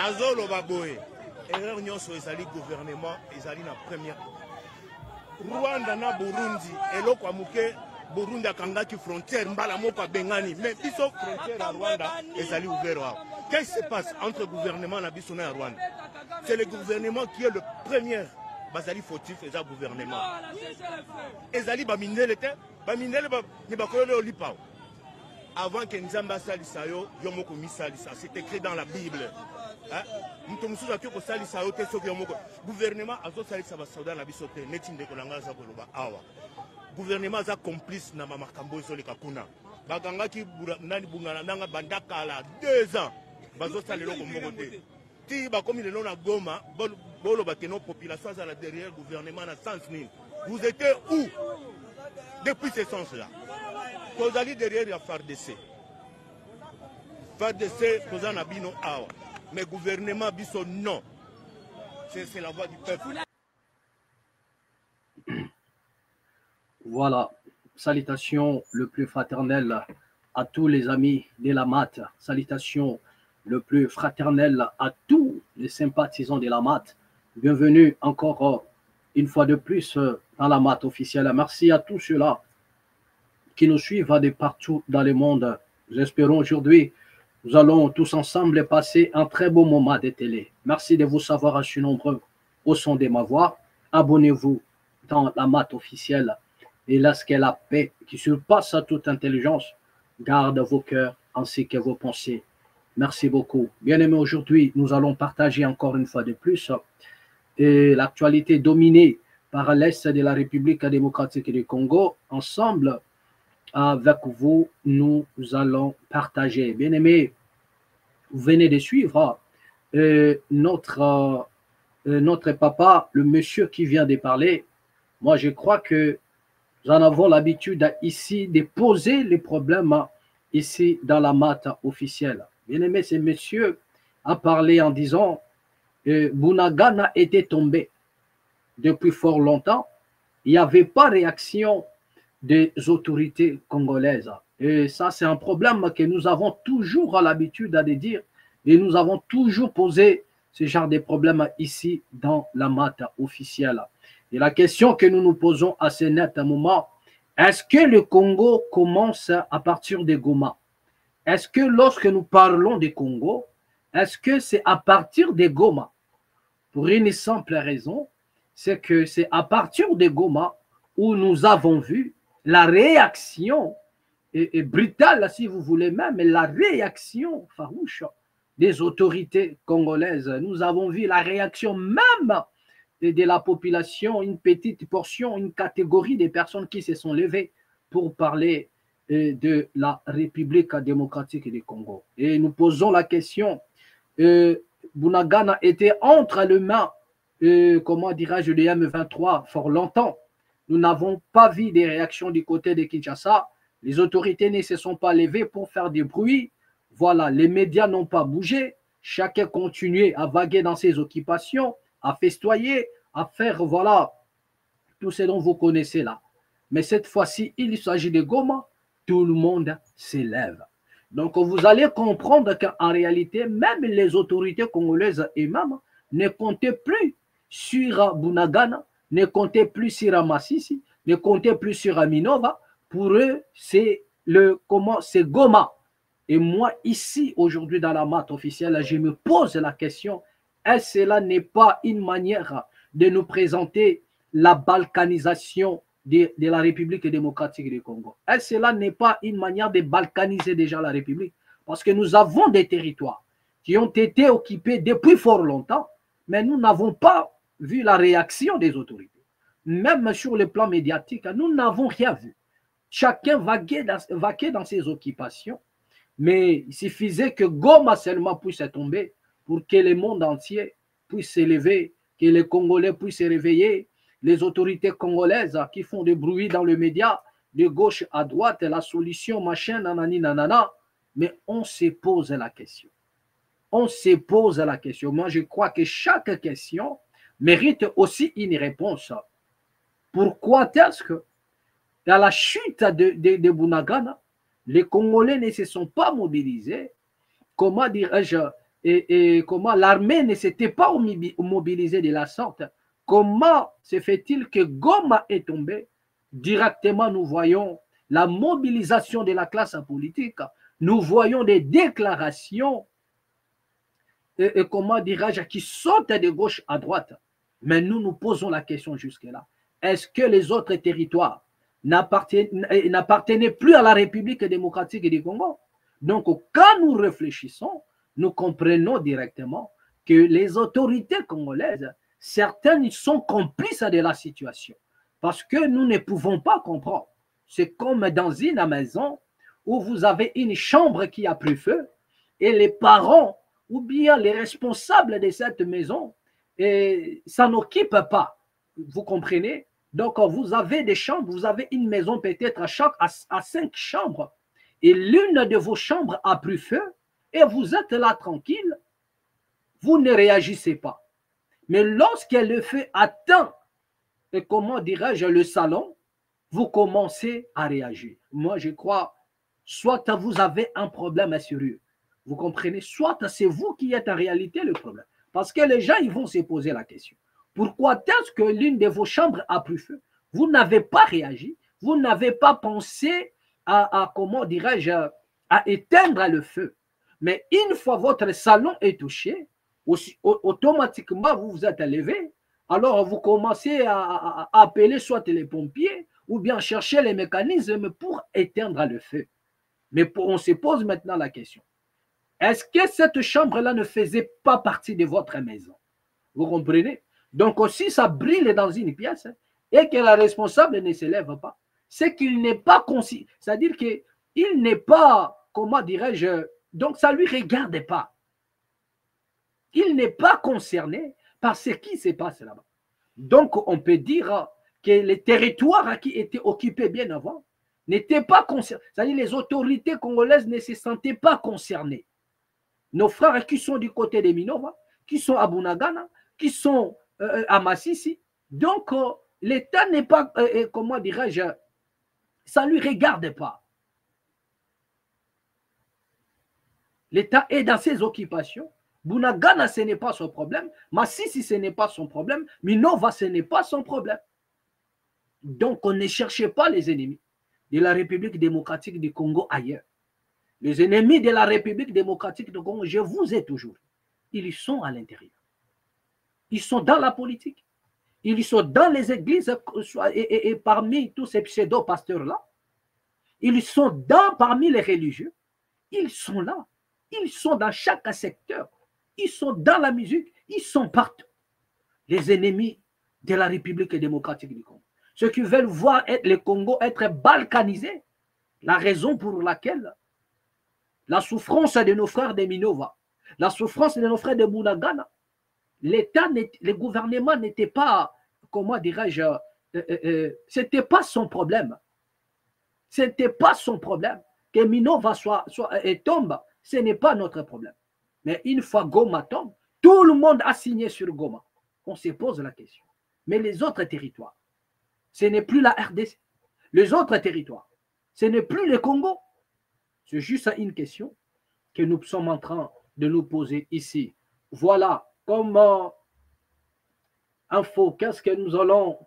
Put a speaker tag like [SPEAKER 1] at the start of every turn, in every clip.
[SPEAKER 1] Nazolo Baboé. Erreur nyonso ezali gouvernement ezali na première. Rwanda na Burundi eloko amuke Burundi akangaki frontière mbala moko bengani mais biso frontière à Rwanda ezali ouvert. Qu'est-ce qui se passe entre gouvernement na biso na Rwanda? C'est le gouvernement qui est le premier bazali fautif et ça gouvernement. Ezali bamindele te bamindele ni bakolole olipa. Avant que Nzamba salisa yo yomoko misalisa, c'est écrit dans la Bible. Gouvernement a salisa ba soldat na biso te neti ndeko na ngaza koloba awa. Gouvernement a complice na makambo ezoli kakuna. Bagangaki nani bungana nanga bandakala 2 ans. Bazo salelo ko mboko te. Ti ba komi lelo na Goma bolo ba keno population à la derrière gouvernement na sens nini. Vous étiez où depuis ce sens-là? Vous allez derrière la FARDC. FARDC, vous en avez non awa. Mais gouvernement biso non. C'est la voix du peuple.
[SPEAKER 2] Voilà. Salutations le plus fraternel à tous les amis de la MAT. Salutations le plus fraternel à tous les sympathisants de la MAT. Bienvenue encore une fois de plus dans la MAT officielle. Merci à tous ceux-là qui nous suivent de partout dans le monde. Nous espérons aujourd'hui, nous allons tous ensemble passer un très beau moment de télé. Merci de vous savoir à si nombreux au son de ma voix. Abonnez-vous dans la MAT officielle et lorsque la paix qui surpasse toute intelligence garde vos cœurs ainsi que vos pensées. Merci beaucoup. Bien-aimés, aujourd'hui, nous allons partager encore une fois de plus l'actualité dominée par l'Est de la République démocratique du Congo. Ensemble, avec vous, nous allons partager. Bien-aimés, vous venez de suivre notre papa, le monsieur qui vient de parler. Moi, je crois que nous en avons l'habitude ici de poser les problèmes ici dans la MAT officielle. Bien-aimé, ce monsieur a parlé en disant Bunagana était tombé depuis fort longtemps. Il n'y avait pas de réaction des autorités congolaises. Et ça, c'est un problème que nous avons toujours l'habitude de dire et nous avons toujours posé ce genre de problème ici dans la MAT officielle. Et la question que nous nous posons à ce net moment, est-ce que le Congo commence à partir de Goma? Est-ce que lorsque nous parlons du Congo, est-ce que c'est à partir de Goma? Pour une simple raison, c'est que c'est à partir de Goma où nous avons vu la réaction brutale, si vous voulez même, la réaction farouche des autorités congolaises. Nous avons vu la réaction même de la population, une petite portion, une catégorie de personnes qui se sont levées pour parler de la République démocratique du Congo. Et nous posons la question, Bunagana était entre les mains, comment dirais-je, de M23 fort longtemps. Nous n'avons pas vu des réactions du côté de Kinshasa. Les autorités ne se sont pas levées pour faire du bruit. Voilà, les médias n'ont pas bougé. Chacun continuait à vaguer dans ses occupations, à festoyer, à faire, voilà, tout ce dont vous connaissez là. Mais cette fois-ci, il s'agit de Goma, tout le monde s'élève. Donc, vous allez comprendre qu'en réalité, même les autorités congolaises elles-mêmes ne comptaient plus sur Bunagana, ne comptaient plus sur Masisi, ne comptaient plus sur Aminova. Pour eux, c'est Goma. Et moi, ici, aujourd'hui, dans la MAT officielle, je me pose la question, est-ce que cela n'est pas une manière de nous présenter la balkanisation de la République démocratique du Congo? Est-ce que cela n'est pas une manière de balkaniser déjà la République? Parce que nous avons des territoires qui ont été occupés depuis fort longtemps, mais nous n'avons pas vu la réaction des autorités. Même sur le plan médiatique, nous n'avons rien vu. Chacun vaquait dans ses occupations, mais il suffisait que Goma seulement puisse tomber pour que le monde entier puisse s'élever, que les Congolais puissent se réveiller, les autorités congolaises qui font du bruit dans les médias, de gauche à droite, la solution, machin, nanani, nanana. Mais on se pose la question. On se pose la question. Moi, je crois que chaque question mérite aussi une réponse. Pourquoi est-ce que, dans la chute de Bunagana, les Congolais ne se sont pas mobilisés, comment dirais-je, et comment l'armée ne s'était pas mobilisée de la sorte, comment se fait-il que Goma est tombé? Directement, nous voyons la mobilisation de la classe politique, nous voyons des déclarations, et comment dirais-je, qui sautent de gauche à droite. Mais nous nous posons la question jusque-là. Est-ce que les autres territoires n'appartenaient plus à la République démocratique du Congo? Donc, quand nous réfléchissons, nous comprenons directement que les autorités congolaises, certaines sont complices de la situation. Parce que nous ne pouvons pas comprendre. C'est comme dans une maison où vous avez une chambre qui a pris feu et les parents ou bien les responsables de cette maison s'en occupent pas. Vous comprenez? Donc, vous avez des chambres, vous avez une maison peut-être à 5 chambres et l'une de vos chambres a pris feu et vous êtes là tranquille, vous ne réagissez pas. Mais lorsque le feu atteint, et comment dirais-je, le salon, vous commencez à réagir. Moi, je crois, soit vous avez un problème sérieux, vous comprenez, soit c'est vous qui êtes en réalité le problème. Parce que les gens, ils vont se poser la question. Pourquoi est-ce que l'une de vos chambres a pris feu? Vous n'avez pas réagi, vous n'avez pas pensé comment dirais-je, à éteindre le feu. Mais une fois votre salon est touché, automatiquement, vous vous êtes levé. Alors, vous commencez à appeler soit les pompiers ou bien chercher les mécanismes pour éteindre le feu. Mais on se pose maintenant la question. Est-ce que cette chambre-là ne faisait pas partie de votre maison? Vous comprenez? Donc, si ça brille dans une pièce et que la responsable ne se lève pas, c'est qu'il n'est pas conscient. C'est-à-dire qu'il n'est pas, comment dirais-je, donc ça ne lui regarde pas. Il n'est pas concerné par ce qui se passe là-bas. Donc, on peut dire que les territoires qui étaient occupés bien avant n'étaient pas concernés. C'est-à-dire les autorités congolaises ne se sentaient pas concernées. Nos frères qui sont du côté de Minova, qui sont à Bunagana, qui sont à Massissi. Donc, l'État n'est pas, comment dirais-je, ça ne lui regarde pas. L'État est dans ses occupations. Bunagana, ce n'est pas son problème. Massissi, ce n'est pas son problème. Minova, ce n'est pas son problème. Donc, on ne cherchait pas les ennemis de la République démocratique du Congo ailleurs. Les ennemis de la République démocratique du Congo, je vous ai toujours. Ils sont à l'intérieur. Ils sont dans la politique. Ils sont dans les églises et parmi tous ces pseudo-pasteurs-là. Ils sont parmi les religieux. Ils sont là. Ils sont dans chaque secteur. Ils sont dans la musique. Ils sont partout. Les ennemis de la République démocratique du Congo. Ceux qui veulent voir le Congo être balkanisé. La raison pour laquelle la souffrance de nos frères de Minova, la souffrance de nos frères de Bunagana, l'État, le gouvernement n'était pas, comment dirais-je, c'était pas son problème. C'était pas son problème. Que Minova tombe, ce n'est pas notre problème. Mais une fois Goma tombe, tout le monde a signé sur Goma. On se pose la question. Mais les autres territoires, ce n'est plus la RDC. Les autres territoires, ce n'est plus le Congo. C'est juste une question que nous sommes en train de nous poser ici. Voilà comment info, qu'est-ce que nous allons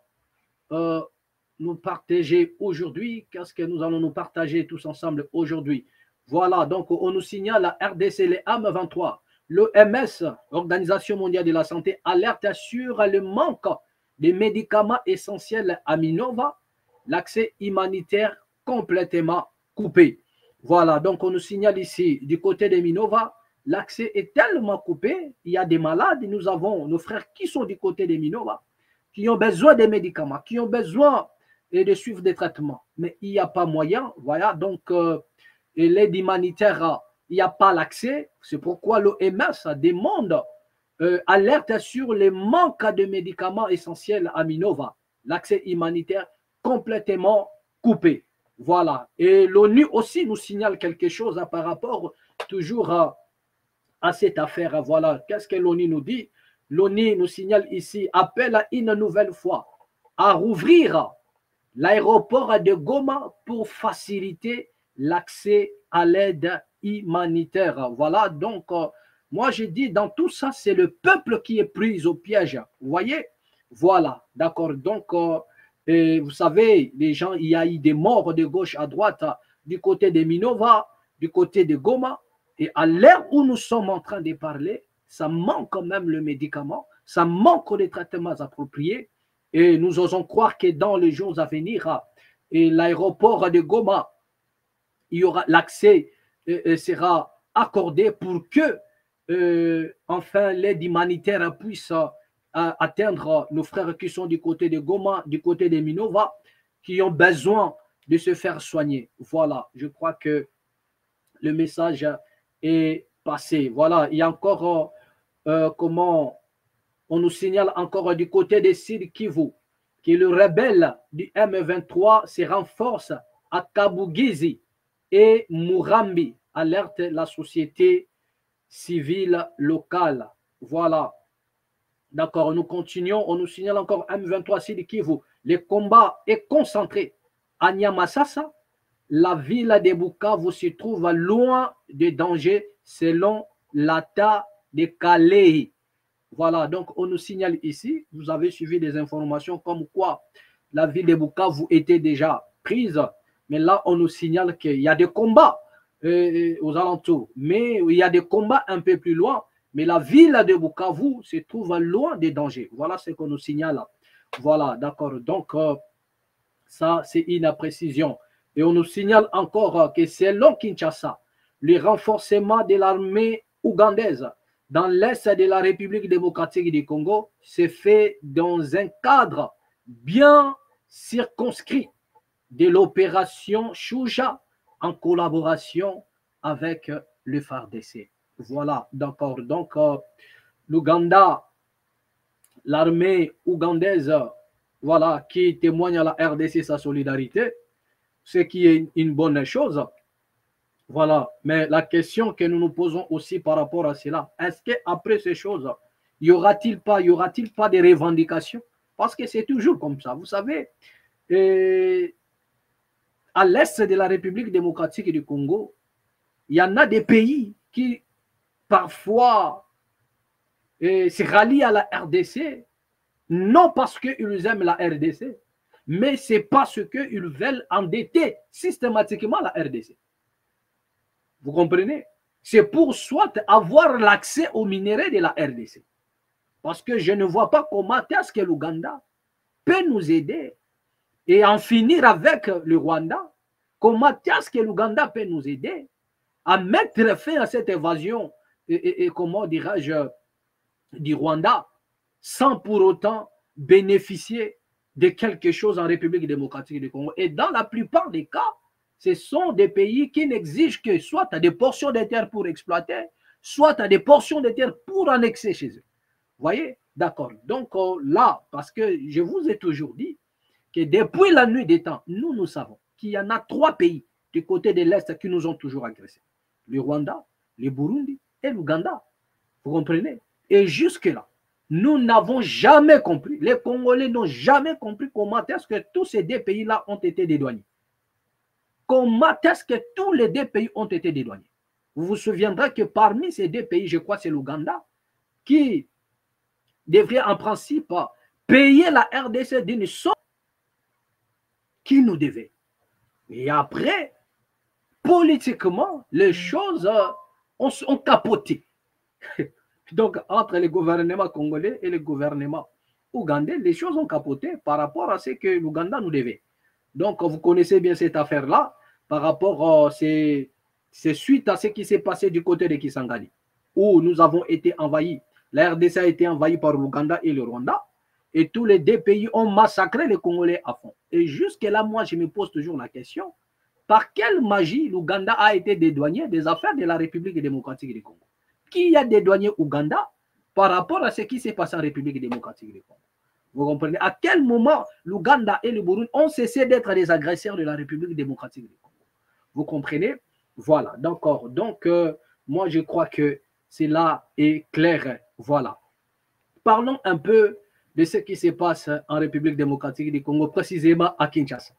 [SPEAKER 2] nous partager aujourd'hui? Qu'est-ce que nous allons nous partager tous ensemble aujourd'hui? Voilà, donc on nous signale la RDC, les AM23, l'OMS, Organisation mondiale de la santé, alerte sur le manque de médicaments essentiels à Minova, l'accès humanitaire complètement coupé. Voilà, donc on nous signale ici, du côté de Minova, l'accès est tellement coupé, il y a des malades, nous avons nos frères qui sont du côté de Minova, qui ont besoin des médicaments, qui ont besoin de suivre des traitements, mais il n'y a pas moyen, voilà, donc l'aide humanitaire, il n'y a pas l'accès, c'est pourquoi l'OMS demande, alerte sur les manques de médicaments essentiels à Minova, l'accès humanitaire complètement coupé. Voilà. Et l'ONU aussi nous signale quelque chose par rapport toujours à cette affaire. Voilà. Qu'est-ce que l'ONU nous dit? L'ONU nous signale ici, appelle une nouvelle fois à rouvrir l'aéroport de Goma pour faciliter l'accès à l'aide humanitaire. Voilà. Donc, Moi, je dis, dans tout ça, c'est le peuple qui est pris au piège. Vous voyez? Voilà, d'accord. Donc, vous savez, les gens, il y a eu des morts de gauche à droite, du côté de Minova, du côté de Goma. Et à l'heure où nous sommes en train de parler, ça manque quand même le médicament, ça manque les traitements appropriés. Et nous osons croire que dans les jours à venir, l'aéroport de Goma, il y aura l'accès sera accordé pour que enfin l'aide humanitaire puisse atteindre nos frères qui sont du côté de Goma, du côté de Minova, qui ont besoin de se faire soigner. Voilà, je crois que le message est passé. Voilà, il y a encore comment on nous signale encore du côté de Sud Kivu que le rebelle du M23 se renforce à Kabugizi et Murambi, alerte la société civile locale. Voilà. D'accord, nous continuons. On nous signale encore M23 Sud Kivu. Le combat est concentré à Niamassasa. La ville de Bukavu se trouve loin des dangers selon l'ATA de Calais. Voilà, donc on nous signale ici, vous avez suivi des informations comme quoi la ville de Bukavu était déjà prise, mais là on nous signale qu'il y a des combats aux alentours, mais il y a des combats un peu plus loin, mais la ville de Bukavu se trouve loin des dangers. Voilà ce qu'on nous signale. Voilà, d'accord, donc ça c'est une précision. Et on nous signale encore que selon Kinshasa, le renforcement de l'armée ougandaise dans l'est de la République démocratique du Congo s'est fait dans un cadre bien circonscrit de l'opération Shuja en collaboration avec le FARDC. Voilà, d'accord. Donc, l'Ouganda, l'armée ougandaise, voilà, qui témoigne à la RDC sa solidarité, ce qui est une bonne chose. Voilà, mais la question que nous nous posons aussi par rapport à cela, est-ce qu'après ces choses, y aura-t-il pas des revendications? Parce que c'est toujours comme ça. Vous savez, à l'est de la République démocratique du Congo, il y en a des pays qui parfois se rallient à la RDC, non parce qu'ils aiment la RDC, mais c'est parce qu'ils veulent endetter systématiquement la RDC. Vous comprenez? C'est pour soit avoir l'accès aux minéraux de la RDC. Parce que je ne vois pas comment est-ce que l'Ouganda peut nous aider et en finir avec le Rwanda. Comment est-ce que l'Ouganda peut nous aider à mettre fin à cette évasion et comment dirais-je du Rwanda sans pour autant bénéficier de quelque chose en République démocratique du Congo. Et dans la plupart des cas, ce sont des pays qui n'exigent que soit des portions de terre pour exploiter, soit des portions de terre pour annexer chez eux. Vous voyez? D'accord. Donc là, parce que je vous ai toujours dit que depuis la nuit des temps, nous savons qu'il y en a 3 pays du côté de l'Est qui nous ont toujours agressés. Le Rwanda, le Burundi et l'Ouganda. Vous comprenez? Et jusque-là, nous n'avons jamais compris, les Congolais n'ont jamais compris comment est-ce que tous ces 2 pays-là ont été dédouanés. Comment est-ce que tous les 2 pays ont été dédouanés? Vous vous souviendrez que parmi ces 2 pays, je crois que c'est l'Ouganda, qui devrait en principe payer la RDC d'une somme qui nous devait. Et après, politiquement, les choses ont capoté. Donc, entre le gouvernement congolais et le gouvernement ougandais, les choses ont capoté par rapport à ce que l'Ouganda nous devait. Donc, vous connaissez bien cette affaire-là par rapport c'est suite à ce qui s'est passé du côté de Kisangani, où nous avons été envahis. La RDC a été envahie par l'Ouganda et le Rwanda, et tous les 2 pays ont massacré les Congolais à fond. Et jusque-là, moi, je me pose toujours la question, par quelle magie l'Ouganda a été dédouané des affaires de la République démocratique du Congo? Qui a dédouané Ouganda par rapport à ce qui s'est passé en République démocratique du Congo? Vous comprenez? À quel moment l'Ouganda et le Burundi ont cessé d'être des agresseurs de la République démocratique du Congo? Vous comprenez? Voilà, d'accord. Donc, moi, je crois que cela est clair. Voilà. Parlons un peu de ce qui se passe en République démocratique du Congo, précisément à Kinshasa.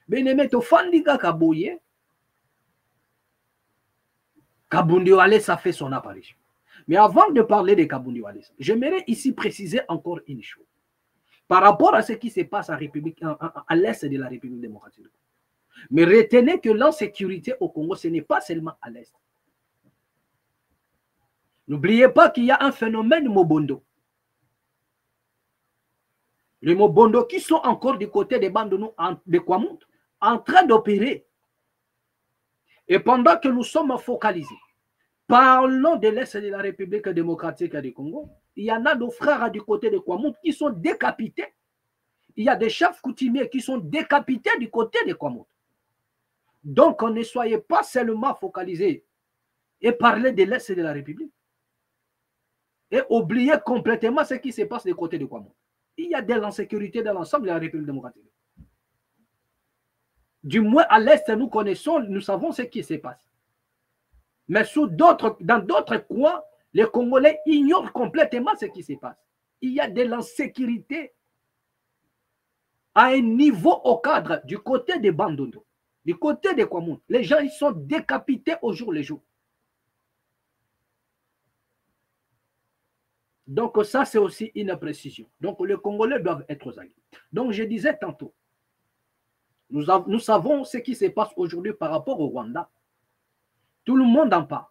[SPEAKER 2] Benemeto Fandika Kaboye, Kabundi Wale, ça fait son apparition. Mais avant de parler des Kabundi Walesa, j'aimerais ici préciser encore une chose. Par rapport à ce qui se passe à l'est de la République démocratique. Mais retenez que l'insécurité au Congo, ce n'est pas seulement à l'est. N'oubliez pas qu'il y a un phénomène Mobondo. Les Mobondo qui sont encore du côté des bandes de Kwamount, en train d'opérer. Et pendant que nous sommes focalisés, parlons de l'Est de la République démocratique du Congo, il y en a nos frères du côté de Kwamount qui sont décapités. Il y a des chefs coutumiers qui sont décapités du côté de Kwamount. Donc, ne soyez pas seulement focalisés et parler de l'Est de la République et oubliez complètement ce qui se passe du côté de Kwamount. Il y a de l'insécurité dans l'ensemble de la République démocratique. Du moins, à l'Est, nous savons ce qui se passe. Mais dans d'autres coins, les Congolais ignorent complètement ce qui se passe. Il y a de l'insécurité à un niveau au cadre du côté des Bandondo, du côté des Kwamount. Les gens, ils sont décapités au jour le jour. Donc ça, c'est aussi une précision. Donc les Congolais doivent être aux aguets. Donc je disais tantôt, nous savons ce qui se passe aujourd'hui par rapport au Rwanda. Tout le monde en parle.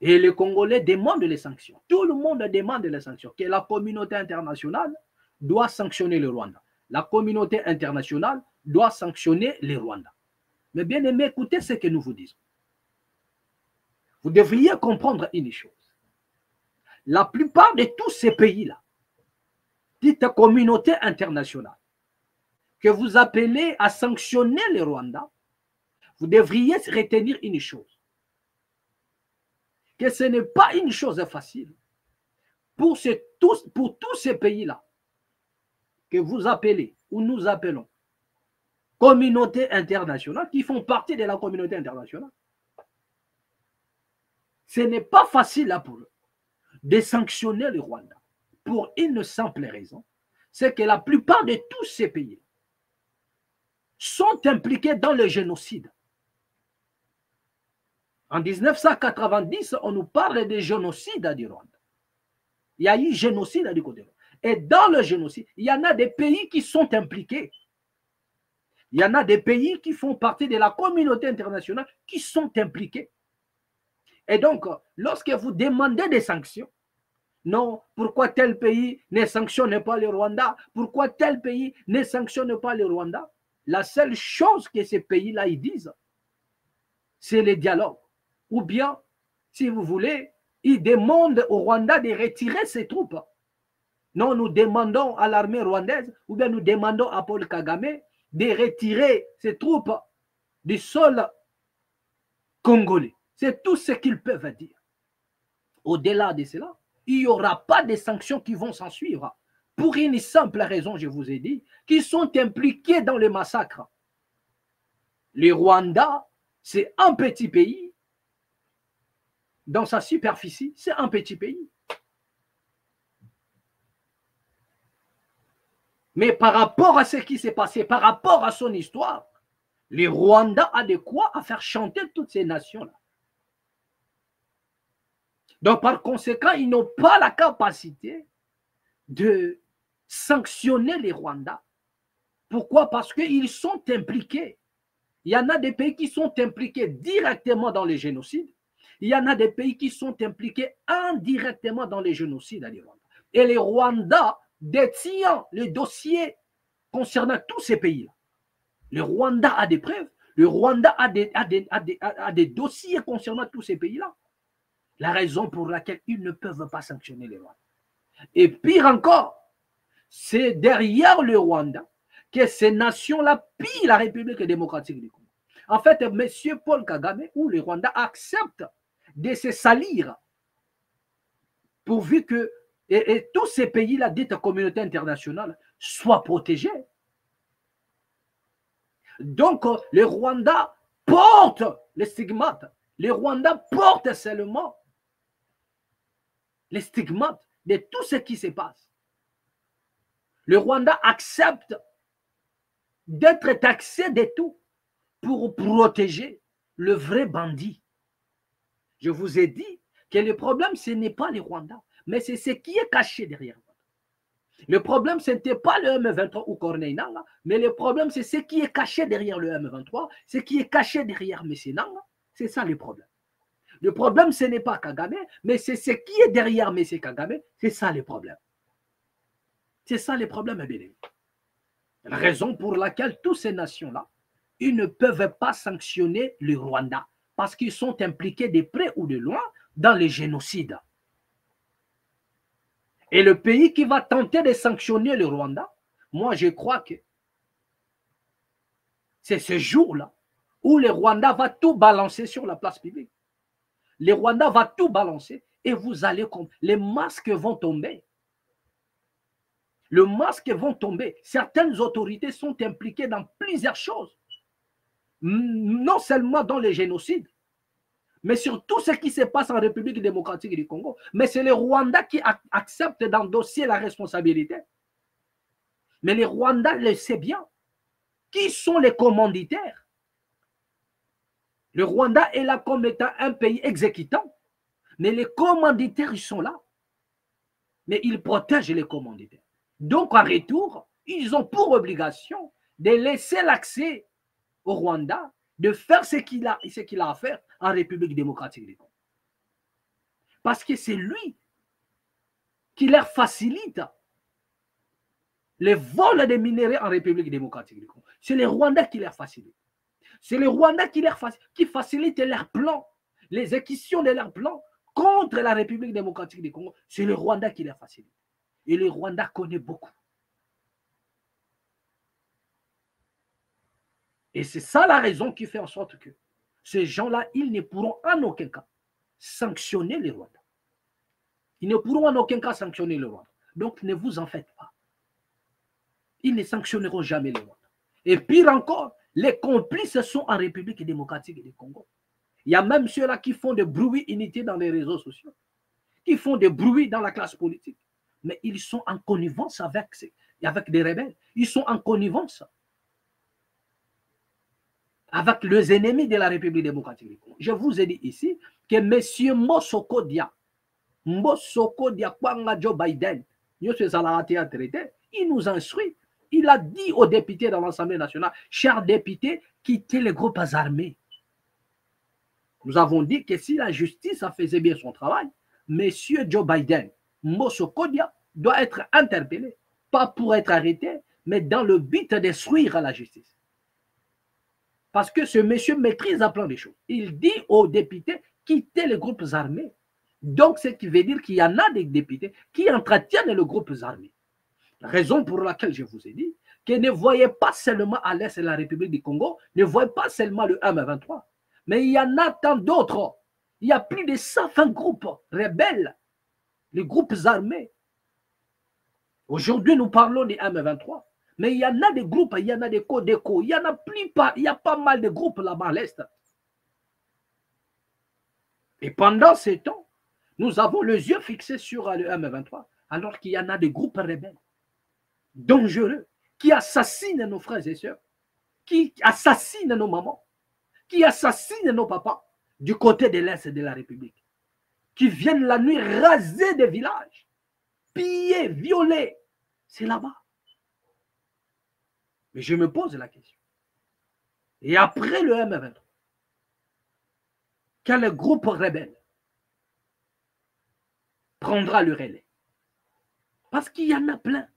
[SPEAKER 2] Et les Congolais demandent les sanctions. Tout le monde demande les sanctions. Que la communauté internationale doit sanctionner le Rwanda. La communauté internationale doit sanctionner le Rwanda. Mais bien aimé, écoutez ce que nous vous disons. Vous devriez comprendre une chose. La plupart de tous ces pays-là, dites communauté internationale, que vous appelez à sanctionner le Rwanda, vous devriez retenir une chose. Que ce n'est pas une chose facile pour tous ces pays-là que vous appelez ou nous appelons communauté internationale, qui font partie de la communauté internationale. Ce n'est pas facile là pour eux de sanctionner le Rwanda pour une simple raison, c'est que la plupart de tous ces pays sont impliqués dans le génocide. En 1990, on nous parle de génocide du Rwanda. Il y a eu génocide du côté. Et dans le génocide, il y en a des pays qui sont impliqués. Il y en a des pays qui font partie de la communauté internationale qui sont impliqués. Et donc, lorsque vous demandez des sanctions, non, pourquoi tel pays ne sanctionne pas le Rwanda? Pourquoi tel pays ne sanctionne pas le Rwanda? La seule chose que ces pays-là ils disent, c'est le dialogue. Ou bien, si vous voulez, ils demandent au Rwanda de retirer ses troupes. Non, nous demandons à l'armée rwandaise, ou bien nous demandons à Paul Kagame de retirer ses troupes du sol congolais. C'est tout ce qu'ils peuvent dire. Au-delà de cela, il n'y aura pas de sanctions qui vont s'en suivre. Pour une simple raison, je vous ai dit, qu'ils sont impliqués dans le massacre. Le Rwanda, c'est un petit pays. Dans sa superficie, c'est un petit pays. Mais par rapport à ce qui s'est passé, par rapport à son histoire, le Rwanda a de quoi à faire chanter toutes ces nations-là. Donc, par conséquent, ils n'ont pas la capacité de sanctionner les Rwandais. Pourquoi? Parce qu'ils sont impliqués. Il y en a des pays qui sont impliqués directement dans les génocides. Il y en a des pays qui sont impliqués indirectement dans les génocides à Rwanda. Et les Rwandais détiennent le dossier concernant tous ces pays-là. Le Rwanda a des preuves. Le Rwanda a des dossiers concernant tous ces pays-là. La raison pour laquelle ils ne peuvent pas sanctionner les Rwandais. Et pire encore, c'est derrière le Rwanda que ces nations-là pillent la République démocratique du Congo. En fait, M. Paul Kagame ou le Rwanda acceptent de se salir pourvu que et tous ces pays-là, dites communauté internationale, soient protégés. Donc, le Rwanda porte les stigmates. Le Rwanda porte seulement les stigmates de tout ce qui se passe. Le Rwanda accepte d'être taxé de tout pour protéger le vrai bandit. Je vous ai dit que le problème, ce n'est pas les Rwandais, mais c'est ce qui est caché derrière. Le problème, ce n'était pas le M23 ou Corneille Nangaa, mais le problème, c'est ce qui est caché derrière le M23, ce qui est caché derrière M. Nangaa. C'est ça le problème. Le problème, ce n'est pas Kagame, mais c'est ce qui est derrière M. Kagame. C'est ça le problème. C'est ça le problème, bien aimé. La raison pour laquelle toutes ces nations-là, ils ne peuvent pas sanctionner le Rwanda parce qu'ils sont impliqués de près ou de loin dans le génocide. Et le pays qui va tenter de sanctionner le Rwanda, moi je crois que c'est ce jour-là où le Rwanda va tout balancer sur la place publique. Le Rwanda va tout balancer et vous allez comprendre. Les masques vont tomber. Le masque vont tomber. Certaines autorités sont impliquées dans plusieurs choses. Non seulement dans les génocides, mais sur tout ce qui se passe en République démocratique du Congo. Mais c'est le Rwanda qui accepte d'endosser la responsabilité. Mais le Rwanda le sait bien. Qui sont les commanditaires? Le Rwanda est là comme étant un pays exécutant. Mais les commanditaires, ils sont là. Mais ils protègent les commanditaires. Donc, en retour, ils ont pour obligation de laisser l'accès au Rwanda, de faire ce qu'il a à faire en République démocratique du Congo. Parce que c'est lui qui leur facilite les vols des minéraux en République démocratique du Congo. C'est les Rwandais qui leur facilitent. C'est les Rwandais qui facilitent leurs plans, les exécutions de leurs plans contre la République démocratique du Congo. C'est le Rwanda qui les facilite. Et le Rwanda connaît beaucoup. Et c'est ça la raison qui fait en sorte que ces gens-là, ils ne pourront en aucun cas sanctionner les Rwandais. Ils ne pourront en aucun cas sanctionner le Rwanda. Donc ne vous en faites pas. Ils ne sanctionneront jamais les Rwandais. Et pire encore, les complices sont en République démocratique du Congo. Il y a même ceux-là qui font des bruits inutiles dans les réseaux sociaux, qui font des bruits dans la classe politique. Mais ils sont en connivence avec des rebelles. Ils sont en connivence avec les ennemis de la République démocratique du Congo. Je vous ai dit ici que M. Mosoko Dia Kwanga Joe Biden, il nous instruit. Il a dit aux députés dans l'Assemblée nationale, chers députés, quittez les groupes armés. Nous avons dit que si la justice faisait bien son travail, M. Joe Biden, Mosoko Dia, doit être interpellé, pas pour être arrêté, mais dans le but d'instruire la justice. Parce que ce monsieur maîtrise un plan des choses. Il dit aux députés, quittez les groupes armés. Donc, ce qui veut dire qu'il y en a des députés qui entretiennent les groupes armés. La raison pour laquelle je vous ai dit que ne voyez pas seulement à l'est de la République du Congo, ne voyez pas seulement le M23, mais il y en a tant d'autres. Il y a plus de 120 groupes rebelles, les groupes armés. Aujourd'hui, nous parlons des M23. Mais il y en a des groupes, il y en a des Codeco, il y en a il y a pas mal de groupes là-bas à l'Est. Et pendant ces temps, nous avons les yeux fixés sur le M23, alors qu'il y en a des groupes rebelles, dangereux, qui assassinent nos frères et sœurs, qui assassinent nos mamans, qui assassinent nos papas du côté de l'Est de la République, qui viennent la nuit raser des villages, piller, violer. C'est là-bas. Mais je me pose la question. Et après le M23, quel groupe rebelle prendra le relais? Parce qu'il y en a plein.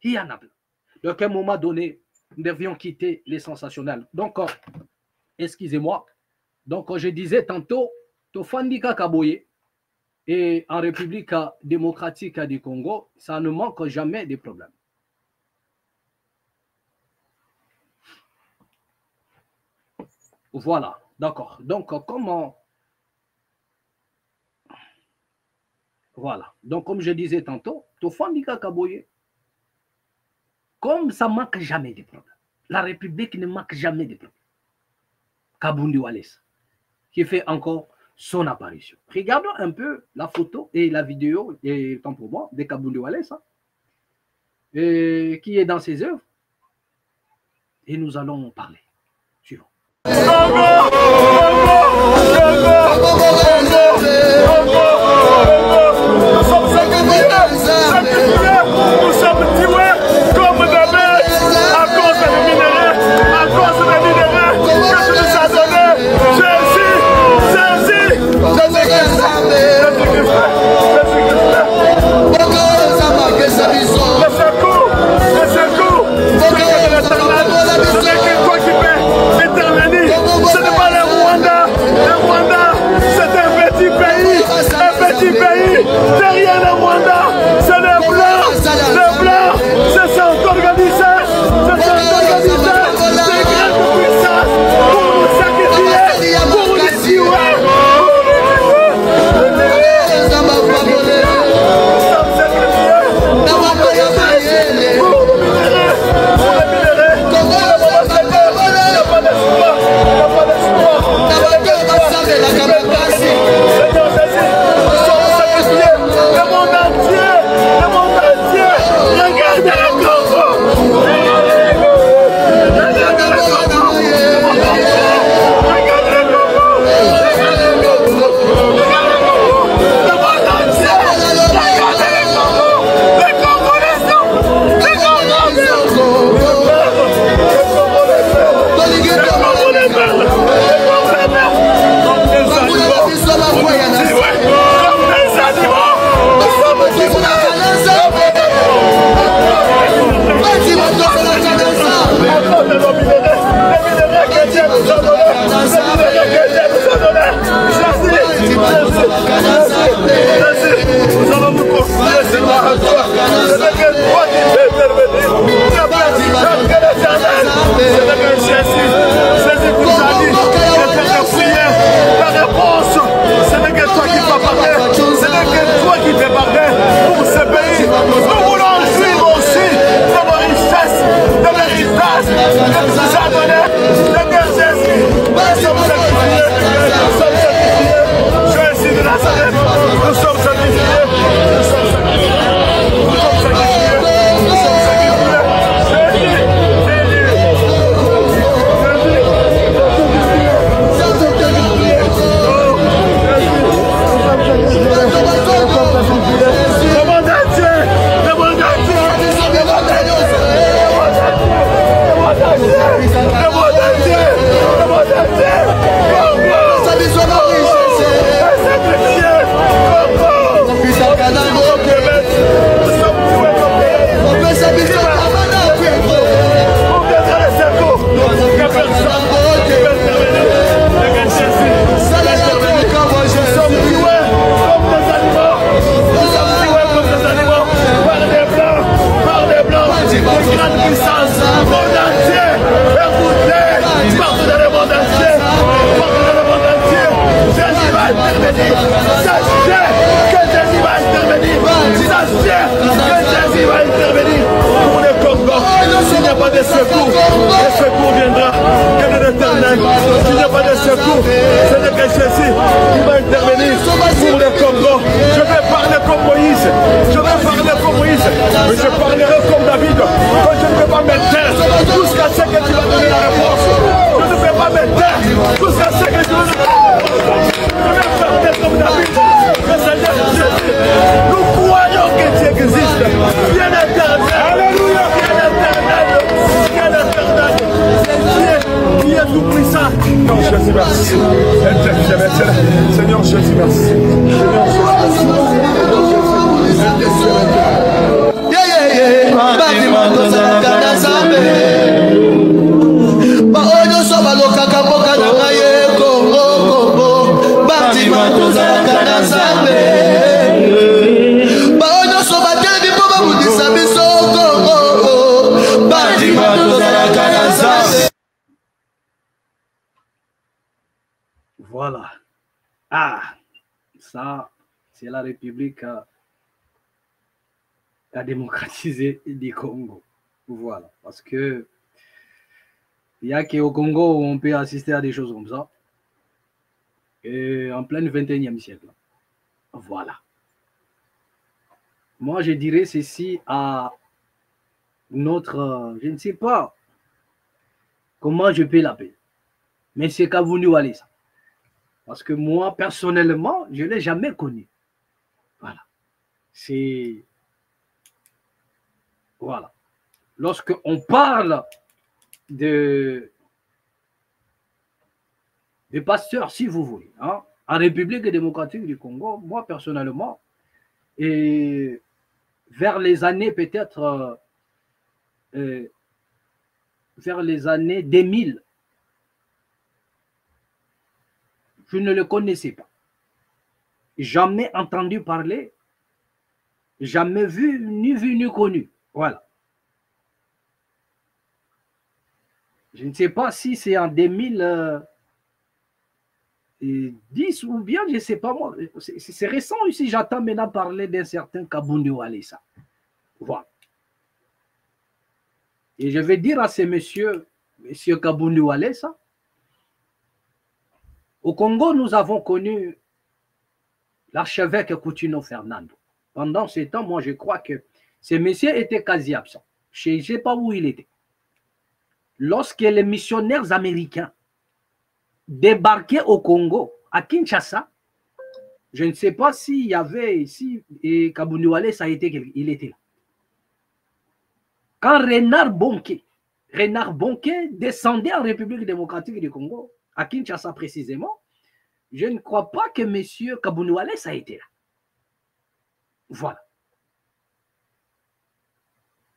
[SPEAKER 2] Il y en a plein. Donc, à un moment donné, nous devions quitter les sensationnels. Donc, excusez-moi. Donc, je disais tantôt, Tofandika Kaboye, et en République démocratique du Congo, ça ne manque jamais de problèmes. Voilà, d'accord. Donc, comment... Voilà. Donc, comme je disais tantôt, Tofandika Kaboye, comme ça ne manque jamais de problèmes. La République ne manque jamais de problèmes. Kabundi Wallace, qui fait encore son apparition. Regardons un peu la photo et la vidéo, et tant pour moi, de Kabundi Wallace, hein, qui est dans ses œuvres. Et nous allons parler. Suivant.
[SPEAKER 1] intervenir. Sachez que Jésus va intervenir. Sachez que Jésus va intervenir pour le Congo. S'il n'y a pas de secours, le secours viendra que de l'Éternel. S'il n'y a pas de secours, ce n'est que Jésus qui va intervenir pour le Congo. Je vais parler comme Moïse. Je vais parler comme Moïse. Mais je parlerai comme David. Quand je ne peux pas me taire jusqu'à ce que tu vas donner la réponse. Je ne peux pas me taire jusqu'à ce que tu vas donner la réponse. Je vais parler comme David. Le Seigneur Jésus. Nous croyons que Dieu existe. Bien éternel. Alléluia. Bien éternel. Bien éternel. Dieu qui est tout puissant. Non, Jésus, merci. Seigneur Jésus, merci. Seigneur Jésus,
[SPEAKER 2] Voilà. Ah, ça, c'est la République à démocratiser du Congo. Voilà. Parce que il n'y a qu'au Congo où on peut assister à des choses comme ça. Et en plein 21e siècle. Voilà. Moi, je dirais ceci à notre... je ne sais pas comment je peux l'appeler. Mais c'est Kavundu Walesa. Parce que moi, personnellement, je ne l'ai jamais connu. Voilà. C'est... Voilà. Lorsqu'on parle de pasteurs, si vous voulez, hein, en République démocratique du Congo, moi, personnellement, et vers les années peut-être... vers les années 2000, je ne le connaissais pas. Jamais entendu parler, jamais vu, ni connu. Voilà. Je ne sais pas si c'est en 2010 ou bien, je ne sais pas moi. C'est récent ici, j'entends maintenant parler d'un certain Kavundu Walesa. Voilà. Et je vais dire à ces messieurs, monsieur Kavundu Walesa, au Congo, nous avons connu l'archevêque Coutinho Fernando. Pendant ce temps, moi, je crois que ce monsieur était quasi absent. Je ne sais pas où il était. Lorsque les missionnaires américains débarquaient au Congo, à Kinshasa, je ne sais pas s'il y avait ici, et Kavundu Walesa il était là. Quand Renard Bonke descendait en République démocratique du Congo, à Kinshasa précisément, je ne crois pas que M. Kavundu Walesa a été là. Voilà.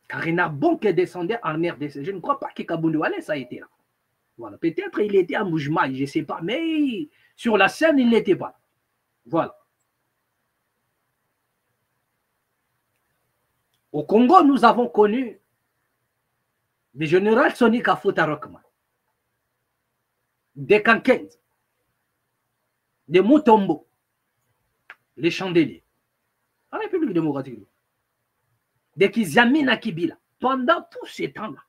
[SPEAKER 2] Quand Renard Bonke descendait en RDC, je ne crois pas que Kavundu Walesa a été là. Voilà. Peut-être il était en mouvement, je ne sais pas, mais sur la scène, il n'était pas là. Voilà. Au Congo, nous avons connu le général Soni Kafuta Rockman, des Kankenz, des Mutombo, les Chandeliers, en République démocratique, des Kizamina Kibila, pendant tous ces temps-là.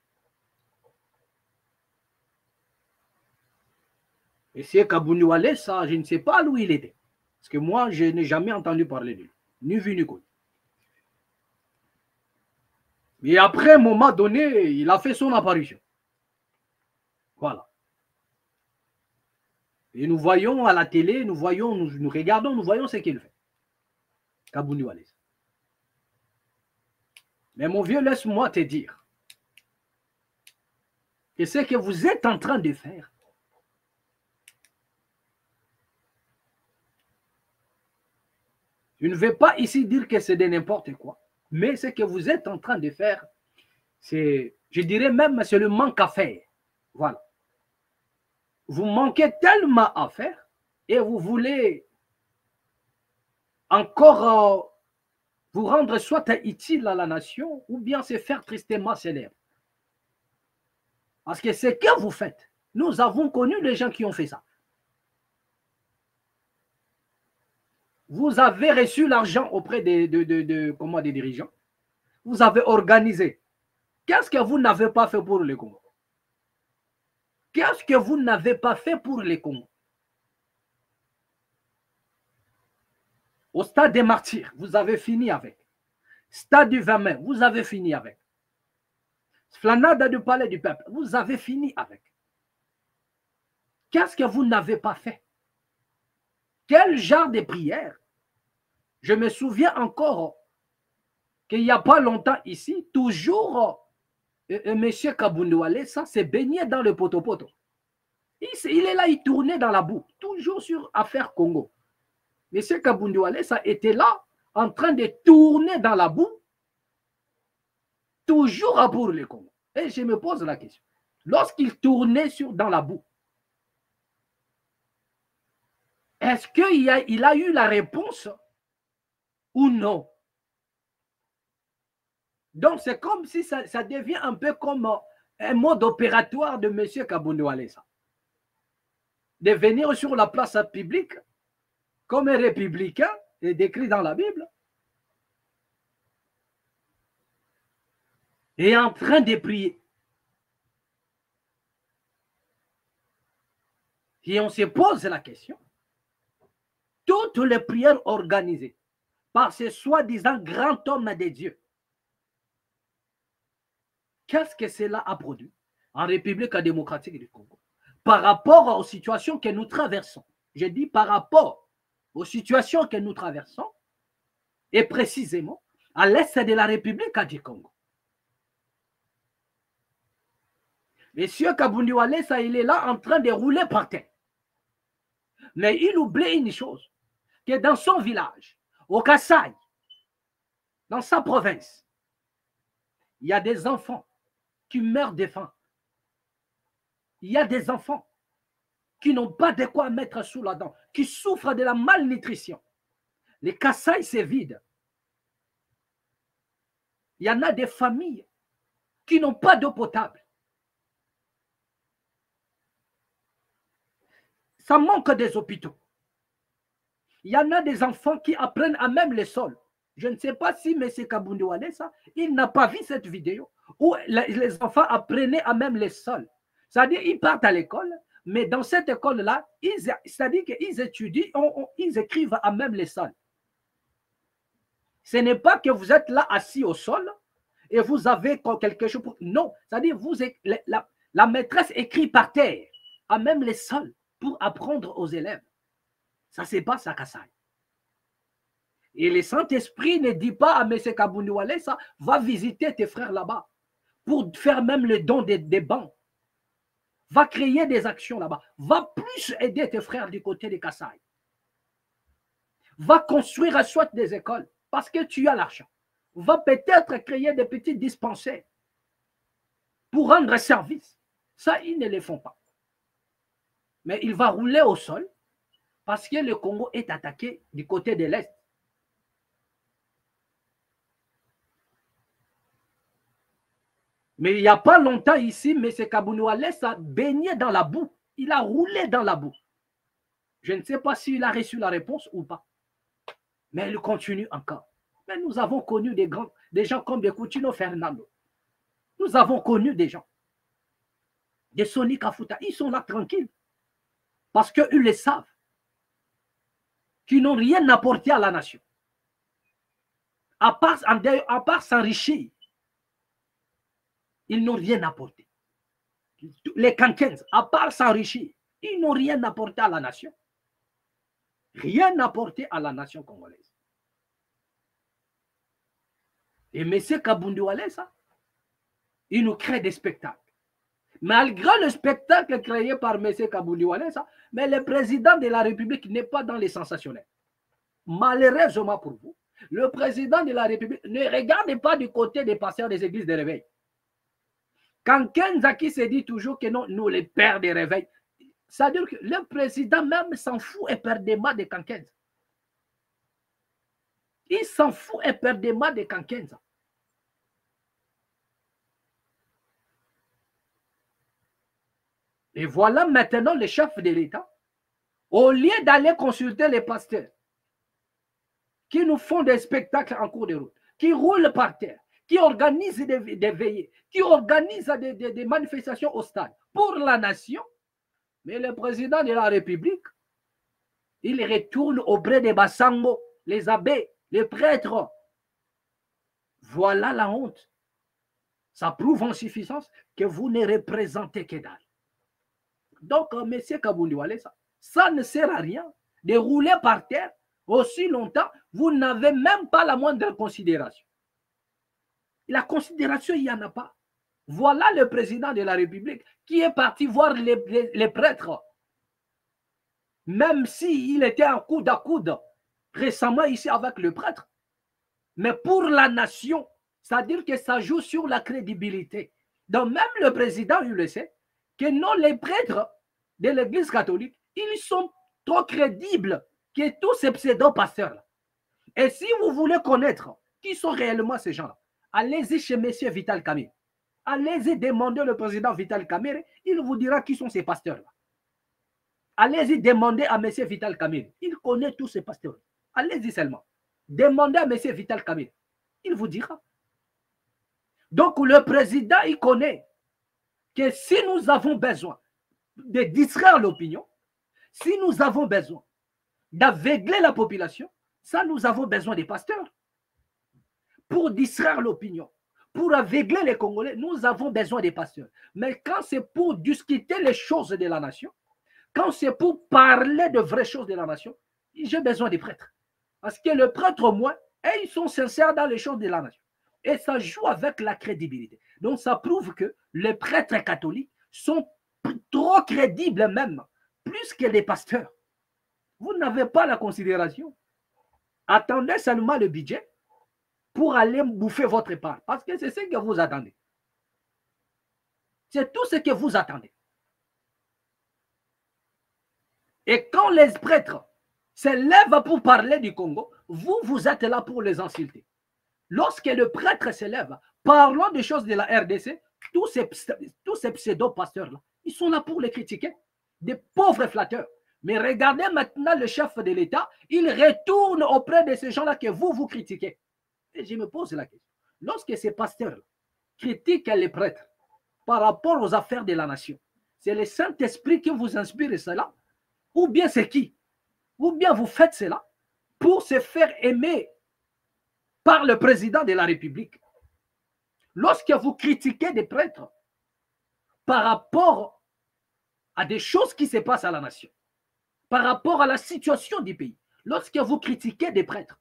[SPEAKER 2] Et c'est Kavundu Walesa, je ne sais pas où il était. Parce que moi, je n'ai jamais entendu parler de lui, ni vu ni connu. Et après, à un moment donné, il a fait son apparition. Voilà. Et nous voyons à la télé, nous regardons, nous voyons ce qu'il fait. Kavundu Walesa. Mais mon vieux, laisse-moi te dire que ce que vous êtes en train de faire, je ne vais pas ici dire que c'est de n'importe quoi, mais ce que vous êtes en train de faire, c'est, je dirais même, c'est le manque à faire. Voilà. Vous manquez tellement à faire et vous voulez encore vous rendre soit utile à la nation ou bien se faire tristement célèbre. Parce que ce que vous faites, nous avons connu les gens qui ont fait ça. Vous avez reçu l'argent auprès des dirigeants. Vous avez organisé. Qu'est-ce que vous n'avez pas fait pour le Congo? Qu'est-ce que vous n'avez pas fait pour le Congo? Au stade des martyrs, vous avez fini avec. Stade du 20 mai, vous avez fini avec. Flanade du palais du peuple, vous avez fini avec. Qu'est-ce que vous n'avez pas fait? Quel genre de prière? Je me souviens encore qu'il n'y a pas longtemps ici, toujours M. Kabundouale, ça s'est baigné dans le potopoto. Il est là, il tournait dans la boue, toujours sur Affaire Congo. M. Kabundouale, ça était là, en train de tourner dans la boue, toujours à pour le Congo. Et je me pose la question. Lorsqu'il tournait dans la boue, est-ce qu'il a eu la réponse ou non? Donc, c'est comme si ça devient un peu comme un mode opératoire de M. Kabundouale, ça. De venir sur la place publique comme un républicain, est décrit dans la Bible, et en train de prier. Et on se pose la question, toutes les prières organisées par ces soi-disant grands hommes de Dieu, qu'est-ce que cela a produit en République démocratique du Congo par rapport aux situations que nous traversons? Je dis par rapport aux situations que nous traversons et précisément à l'est de la République du Congo. Monsieur Kabundouale, ça, il est là en train de rouler par terre. Mais il oublie une chose, que dans son village, au Kasaï, dans sa province, il y a des enfants qui meurent de faim. Il y a des enfants qui n'ont pas de quoi mettre sous la dent, qui souffrent de la malnutrition. Les Kasaï, c'est vide. Il y en a des familles qui n'ont pas d'eau potable. Ça manque des hôpitaux. Il y en a des enfants qui apprennent à même le sol. Je ne sais pas si M. Kabundouale, ça, il n'a pas vu cette vidéo où les enfants apprenaient à même le sol. C'est-à-dire qu'ils partent à l'école, mais dans cette école-là, c'est-à-dire qu'ils étudient, ils écrivent à même le sol. Ce n'est pas que vous êtes là assis au sol et vous avez quelque chose pour... Non, c'est-à-dire la maîtresse écrit par terre, à même le sol, pour apprendre aux élèves. Ça se passe à Kasaï. Et le Saint-Esprit ne dit pas à M. Kabundouale, ça, va visiter tes frères là-bas, pour faire même le don des bancs. Va créer des actions là-bas. Va plus aider tes frères du côté de Kasaï. Va construire soit des écoles, parce que tu as l'argent. Va peut-être créer des petits dispensaires pour rendre service. Ça, ils ne le font pas. Mais il va rouler au sol parce que le Congo est attaqué du côté de l'Est. Mais il n'y a pas longtemps ici, M. Kabundouale a baigné dans la boue. Il a roulé dans la boue. Je ne sais pas s'il a reçu la réponse ou pas. Mais il continue encore. Mais nous avons connu des gens comme des Coutinho Fernando. Nous avons connu des gens. Des Sonny Kafuta. Ils sont là tranquilles. Parce qu'ils le savent. Qu'ils n'ont rien apporté à la nation. À part s'enrichir. Ils n'ont rien apporté. Les Kankens, à part s'enrichir, ils n'ont rien apporté à la nation. Rien apporté à la nation congolaise. Et M. Kabundouale, ça, il nous crée des spectacles. Malgré le spectacle créé par M. Kabundouale, ça, mais le président de la République n'est pas dans les sensationnels. Malheureusement pour vous, le président de la République ne regarde pas du côté des pasteurs des églises de réveil. Quand Kenzaki se dit toujours que non, nous les pères des réveils, ça veut dire que le président même s'en fout éperdument de Kankenza. Il s'en fout éperdument de Kankenza. Et voilà maintenant le chef de l'État, au lieu d'aller consulter les pasteurs, qui nous font des spectacles en cours de route, qui roulent par terre, qui organisent des veillées, qui organisent des manifestations au stade pour la nation. Mais le président de la République, il retourne auprès des Bassango, les abbés, les prêtres. Voilà la honte. Ça prouve en suffisance que vous ne représentez que dalle. Donc, M. Kabouliwale, ça ne sert à rien de rouler par terre aussi longtemps. Vous n'avez même pas la moindre considération. La considération, il n'y en a pas. Voilà le président de la République qui est parti voir les prêtres. Même s'il était en coude à coude récemment ici avec le prêtre. Mais pour la nation, c'est-à-dire que ça joue sur la crédibilité. Donc même le président, il le sait, que non, les prêtres de l'Église catholique, ils sont trop crédibles que tous ces pseudo-pasteurs-là. Et si vous voulez connaître qui sont réellement ces gens-là, allez-y chez M. Vital Kamerhe. Allez-y demander le président Vital Kamerhe, il vous dira qui sont ces pasteurs-là. Allez-y demander à M. Vital Kamerhe, il connaît tous ces pasteurs. Allez-y seulement. Demandez à M. Vital Kamerhe, il vous dira. Donc le président, il connaît que si nous avons besoin de distraire l'opinion, si nous avons besoin d'aveugler la population, ça nous avons besoin des pasteurs. Pour distraire l'opinion, pour aveugler les Congolais, nous avons besoin des pasteurs. Mais quand c'est pour discuter les choses de la nation, quand c'est pour parler de vraies choses de la nation, j'ai besoin des prêtres. Parce que le prêtre, au moins, ils sont sincères dans les choses de la nation. Et ça joue avec la crédibilité. Donc ça prouve que les prêtres catholiques sont trop crédibles même, plus que les pasteurs. Vous n'avez pas la considération. Attendez seulement le budget pour aller bouffer votre part. Parce que c'est ce que vous attendez. C'est tout ce que vous attendez. Et quand les prêtres se lèvent pour parler du Congo, vous êtes là pour les insulter. Lorsque le prêtre se lève, parlons des choses de la RDC, tous ces pseudo-pasteurs-là, ils sont là pour les critiquer. Des pauvres flatteurs. Mais regardez maintenant le chef de l'État, il retourne auprès de ces gens-là que vous critiquez. Et je me pose la question. Lorsque ces pasteurs critiquent les prêtres par rapport aux affaires de la nation, c'est le Saint-Esprit qui vous inspire cela? Ou bien c'est qui? Ou bien vous faites cela pour se faire aimer par le président de la République? Lorsque vous critiquez des prêtres par rapport à des choses qui se passent à la nation, par rapport à la situation du pays, lorsque vous critiquez des prêtres,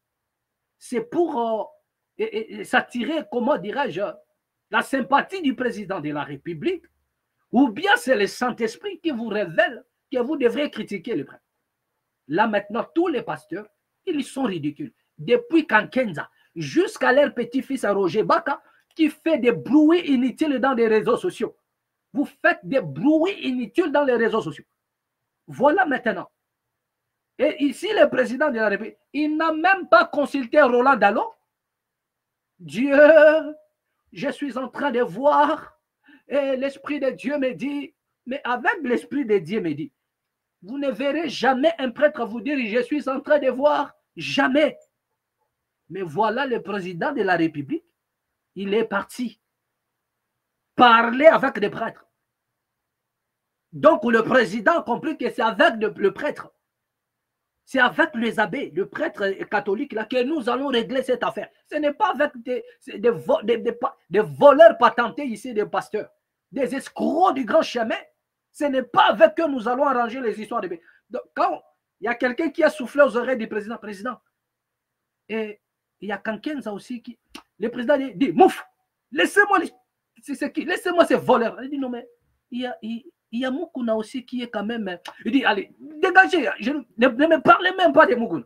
[SPEAKER 2] c'est pour s'attirer, comment dirais-je, la sympathie du président de la République, ou bien c'est le Saint-Esprit qui vous révèle que vous devrez critiquer les prêtres. Là maintenant, tous les pasteurs, ils sont ridicules. Depuis Kankenza jusqu'à leur petit-fils à Roger Baka, qui fait des bruits inutiles dans les réseaux sociaux. Vous faites des bruits inutiles dans les réseaux sociaux. Voilà maintenant. Et ici, le président de la République, il n'a même pas consulté Roland Dallon. Dieu, je suis en train de voir, et l'Esprit de Dieu me dit, mais avec l'Esprit de Dieu me dit, vous ne verrez jamais un prêtre vous dire, je suis en train de voir, jamais. Mais voilà le président de la République, il est parti parler avec des prêtres. Donc le président a compris que c'est avec le prêtre, c'est avec les abbés, le prêtre catholique là, que nous allons régler cette affaire. Ce n'est pas avec des voleurs patentés ici, des pasteurs, des escrocs du grand chemin. Ce n'est pas avec eux que nous allons arranger les histoires de... Donc, quand il y a quelqu'un qui a soufflé aux oreilles du président, et il y a Kankenza aussi qui... Le président dit, mouf, laissez-moi laissez-moi ces voleurs. Il dit, non, mais il y a Moukouna aussi qui est quand même... Il dit, allez, dégagez, ne me parlez même pas de Moukouna.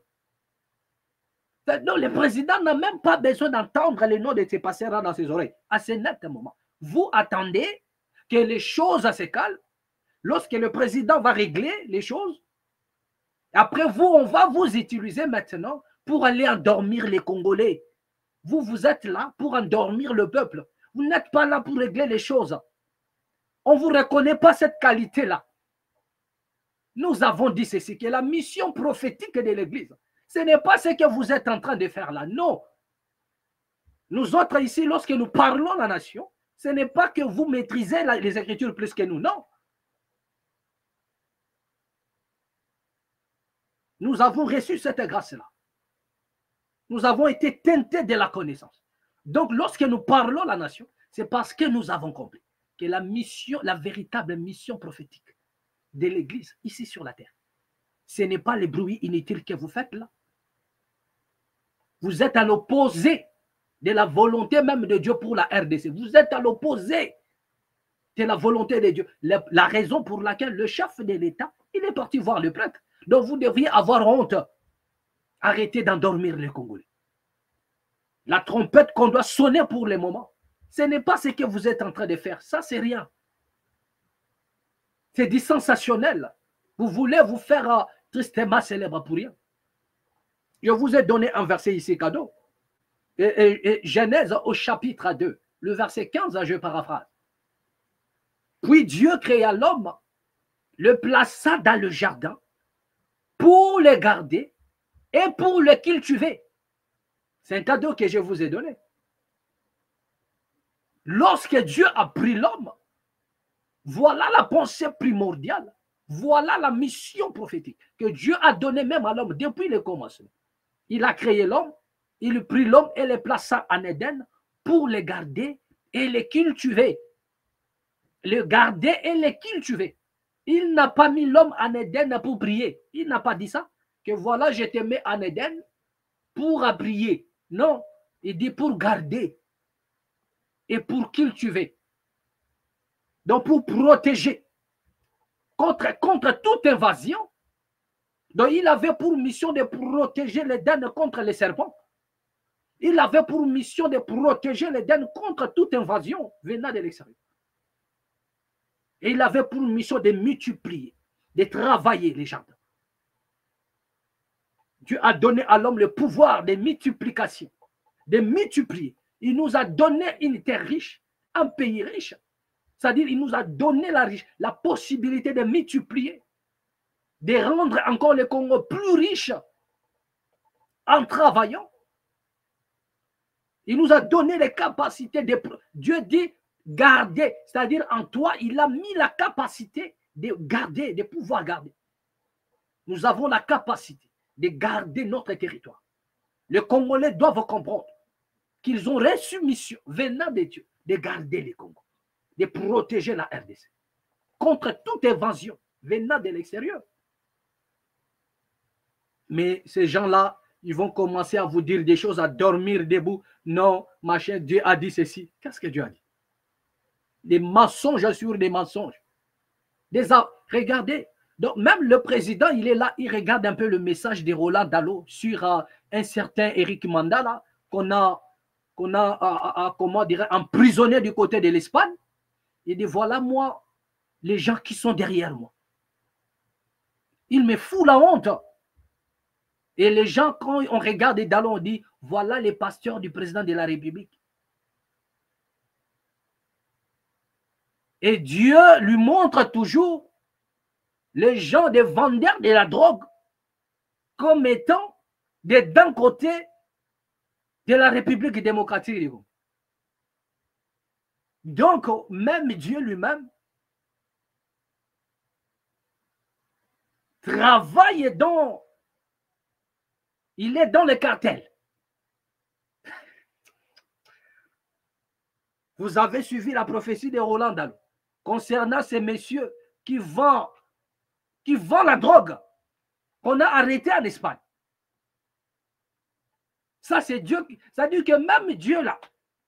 [SPEAKER 2] Donc, le président n'a même pas besoin d'entendre les noms de ses pasteurs dans ses oreilles. À ce net moment, vous attendez que les choses se calment. Lorsque le président va régler les choses, après vous, on va vous utiliser maintenant pour aller endormir les Congolais. Vous êtes là pour endormir le peuple. Vous n'êtes pas là pour régler les choses. On ne vous reconnaît pas cette qualité-là. Nous avons dit ceci, que la mission prophétique de l'Église, Ce n'est pas ce que vous êtes en train de faire là. Non. Nous autres ici, lorsque nous parlons la nation, ce n'est pas que vous maîtrisez les Écritures plus que nous. Non. Nous avons reçu cette grâce-là. Nous avons été teintés de la connaissance. Donc, lorsque nous parlons la nation, c'est parce que nous avons compris que la mission, la véritable mission prophétique de l'Église ici sur la terre, ce n'est pas les bruits inutiles que vous faites là. Vous êtes à l'opposé de la volonté même de Dieu pour la RDC. Vous êtes à l'opposé de la volonté de Dieu. La raison pour laquelle le chef de l'État, il est parti voir le prêtre. Donc vous devriez avoir honte. Arrêtez d'endormir les Congolais. La trompette qu'on doit sonner pour le moment, ce n'est pas ce que vous êtes en train de faire. Ça, c'est rien. C'est du sensationnel. Vous voulez vous faire tristement célèbre pour rien. Je vous ai donné un verset ici cadeau. Genèse au chapitre 2, le verset 15, je paraphrase. Puis Dieu créa l'homme, le plaça dans le jardin pour le garder et pour le cultiver. C'est un cadeau que je vous ai donné. Lorsque Dieu a pris l'homme, voilà la pensée primordiale, voilà la mission prophétique que Dieu a donnée même à l'homme depuis le commencement. Il a créé l'homme, il prit l'homme et le plaça en Éden pour le garder et le cultiver. Le garder et le cultiver. Il n'a pas mis l'homme en Éden pour prier. Il n'a pas dit ça. Que voilà, je te mets en Éden pour prier. Non, il dit pour garder et pour cultiver. Donc pour protéger contre toute invasion. Donc il avait pour mission de protéger l'Éden contre les serpents. Il avait pour mission de protéger l'Éden contre toute invasion venant de l'extérieur. Et il avait pour mission de multiplier, de travailler les jardins. Dieu a donné à l'homme le pouvoir de multiplication, de multiplier. Il nous a donné une terre riche, un pays riche. C'est-à-dire il nous a donné la possibilité de multiplier, de rendre encore le Congo plus riche en travaillant. Il nous a donné les capacités de... Dieu dit garder, c'est-à-dire en toi, il a mis la capacité de garder, de pouvoir garder. Nous avons la capacité de garder notre territoire. Les Congolais doivent comprendre qu'ils ont reçu mission venant de Dieu de garder les Congos, de protéger la RDC contre toute invasion venant de l'extérieur. Mais ces gens-là, ils vont commencer à vous dire des choses, à dormir debout. Non, machin, Dieu a dit ceci. Qu'est-ce que Dieu a dit? Des mensonges sur des mensonges. Regardez, donc même le président, il est là, il regarde un peu le message de Roland Dallot sur un certain Eric Mandala qu'on a comment dirais, emprisonné du côté de l'Espagne. Il dit, voilà moi, les gens qui sont derrière moi. Il me fout la honte. Et les gens, quand on regarde Dallot, on dit, voilà les pasteurs du président de la République. Et Dieu lui montre toujours les gens des vendeurs de la drogue comme étant d'un côté de la République démocratique. Donc, même Dieu lui-même travaille dans... Il est dans le cartel. Vous avez suivi la prophétie de Roland Dallot concernant ces messieurs qui vendent la drogue qu'on a arrêté en Espagne. Ça, c'est Dieu. Ça dit que même Dieu, là,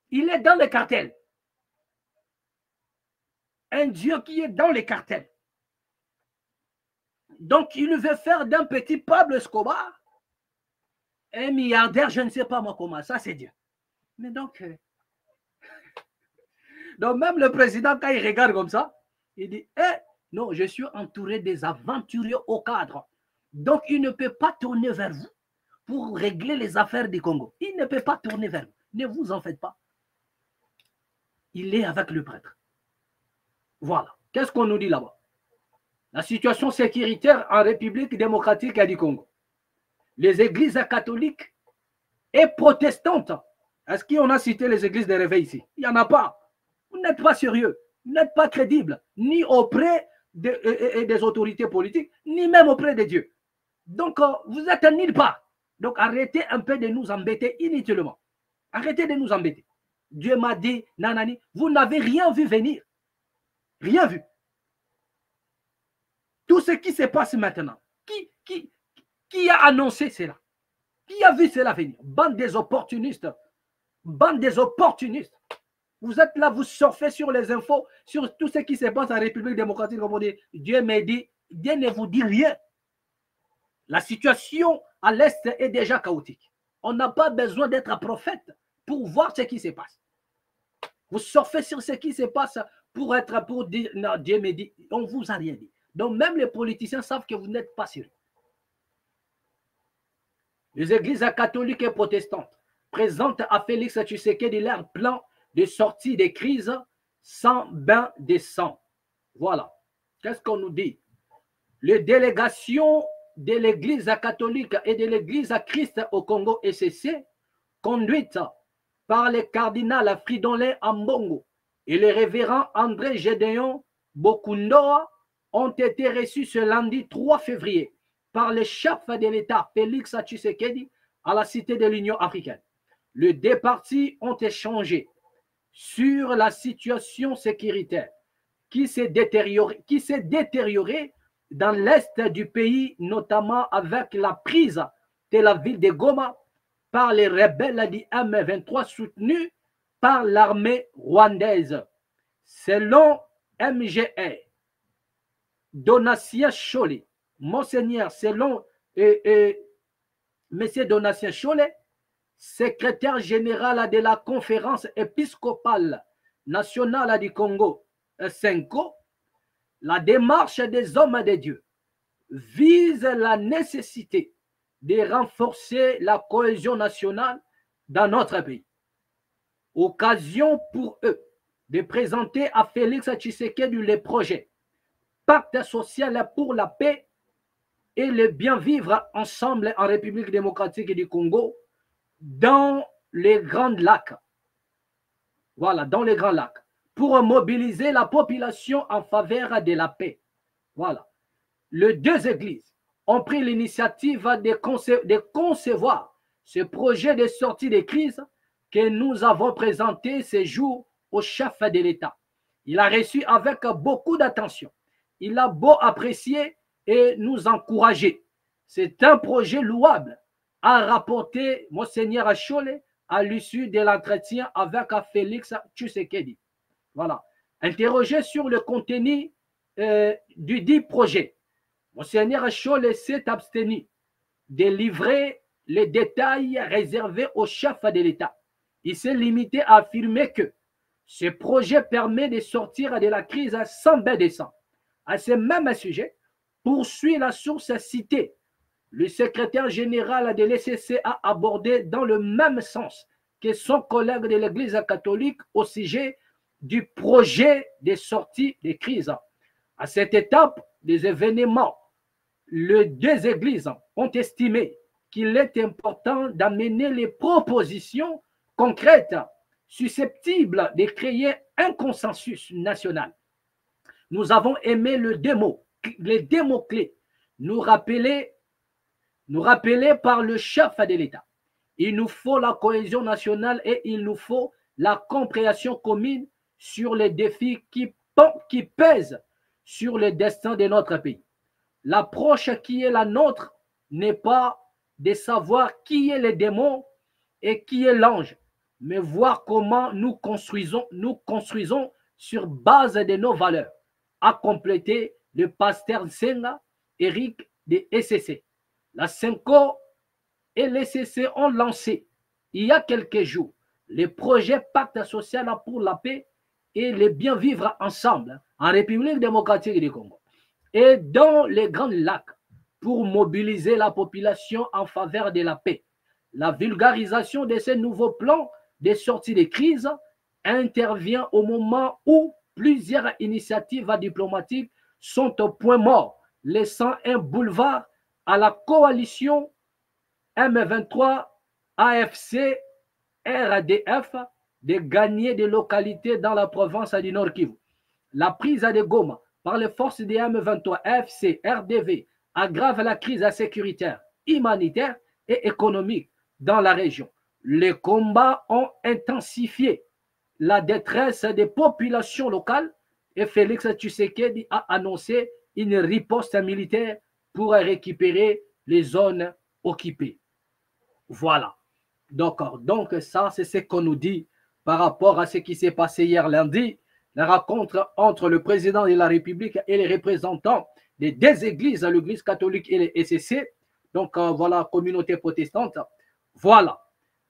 [SPEAKER 2] il est dans le cartel. Un Dieu qui est dans les cartels. Donc, il veut faire d'un petit Pablo Escobar un milliardaire, je ne sais pas moi comment. Ça, c'est Dieu. Mais donc même le président, quand il regarde comme ça, il dit, non, je suis entouré des aventuriers au cadre. Donc, il ne peut pas tourner vers vous pour régler les affaires du Congo. Il ne peut pas tourner vers vous. Ne vous en faites pas. Il est avec le prêtre. Voilà. Qu'est-ce qu'on nous dit là-bas? La situation sécuritaire en République démocratique du Congo. les églises catholiques et protestantes. Est-ce qu'on a cité les églises de réveil ici? Il n'y en a pas. Vous n'êtes pas sérieux, vous n'êtes pas crédible, ni auprès des autorités politiques, ni même auprès de Dieu. Donc, vous êtes nulle part. Donc, arrêtez un peu de nous embêter inutilement. Arrêtez de nous embêter. Dieu m'a dit, nanani, vous n'avez rien vu venir. Rien vu. Tout ce qui se passe maintenant, qui a annoncé cela? Qui a vu cela venir? Bande des opportunistes. Bande des opportunistes. Vous êtes là, vous surfez sur les infos, sur tout ce qui se passe en République démocratique. Comme on dit, Dieu m'a dit, Dieu ne vous dit rien. La situation à l'Est est déjà chaotique. On n'a pas besoin d'être prophète pour voir ce qui se passe. Vous surfez sur ce qui se passe pour dire, non, Dieu me dit, on ne vous a rien dit. Donc même les politiciens savent que vous n'êtes pas sérieux. Les églises catholiques et protestantes présentent à Félix Tshisekedi leur plan de sortie des crises sans bain de sang. Voilà. Qu'est-ce qu'on nous dit? Les délégations de l'église catholique et de l'église Christ au Congo ECC, conduites par le cardinal Fridolin Ambongo et le révérend André Gédéon Bokundoa, ont été reçus ce lundi 3 février par le chef de l'État Félix Tshisekedi à la Cité de l'Union africaine. Les deux parties ont échangé sur la situation sécuritaire qui s'est détériorée dans l'est du pays, notamment avec la prise de la ville de Goma par les rebelles du M23 soutenus par l'armée rwandaise. Selon MGR, Donatien Cholet, Monseigneur, selon M. Donatien Cholet, secrétaire général de la conférence épiscopale nationale du Congo, CENCO, la démarche des hommes de Dieu vise la nécessité de renforcer la cohésion nationale dans notre pays. Occasion pour eux de présenter à Félix Tshisekedi les projets Pacte social pour la paix et le bien vivre ensemble en République démocratique du Congo dans les Grands Lacs. Voilà, dans les Grands Lacs, pour mobiliser la population en faveur de la paix. Voilà. Les deux églises ont pris l'initiative de concevoir ce projet de sortie de crise que nous avons présenté ce jour au chef de l'État. Il a reçu avec beaucoup d'attention. Il a beau apprécier et nous encourager. C'est un projet louable, a rapporté Monseigneur Cholet à l'issue de l'entretien avec Félix Tshisekedi. Voilà. Interrogé sur le contenu du dit projet, Monseigneur Cholet s'est abstenu de livrer les détails réservés au chef de l'État. Il s'est limité à affirmer que ce projet permet de sortir de la crise sans bain de sang. À ce même sujet, poursuit la source citée. Le secrétaire général de l'ECC a abordé dans le même sens que son collègue de l'Église catholique au sujet du projet de sortie de crise. À cette étape des événements, les deux églises ont estimé qu'il est important d'amener les propositions concrètes susceptibles de créer un consensus national. Nous avons aimé les deux mots clés nous rappeler par le chef de l'État. Il nous faut la cohésion nationale et il nous faut la compréhension commune sur les défis qui pèsent sur le destin de notre pays. L'approche qui est la nôtre n'est pas de savoir qui est le démon et qui est l'ange, mais voir comment nous construisons sur base de nos valeurs, a complété le pasteur Senga Eric de ECC. La CENCO et l'ECC ont lancé il y a quelques jours le projet Pacte social pour la paix et le bien vivre ensemble en République démocratique du Congo et dans les Grands Lacs pour mobiliser la population en faveur de la paix. La vulgarisation de ces nouveaux plans de sortie de crise intervient au moment où plusieurs initiatives diplomatiques sont au point mort, laissant un boulevard à la coalition M23, AFC, RDF de gagner des localités dans la province du Nord Kivu. La prise de Goma par les forces des M23, AFC, RDV aggrave la crise sécuritaire, humanitaire et économique dans la région. Les combats ont intensifié la détresse des populations locales et Félix Tshisekedi a annoncé une riposte militaire pour récupérer les zones occupées. Voilà. Donc ça, c'est ce qu'on nous dit par rapport à ce qui s'est passé hier lundi, la rencontre entre le président de la République et les représentants des deux églises, l'église catholique et les SCC, donc voilà, communauté protestante. Voilà.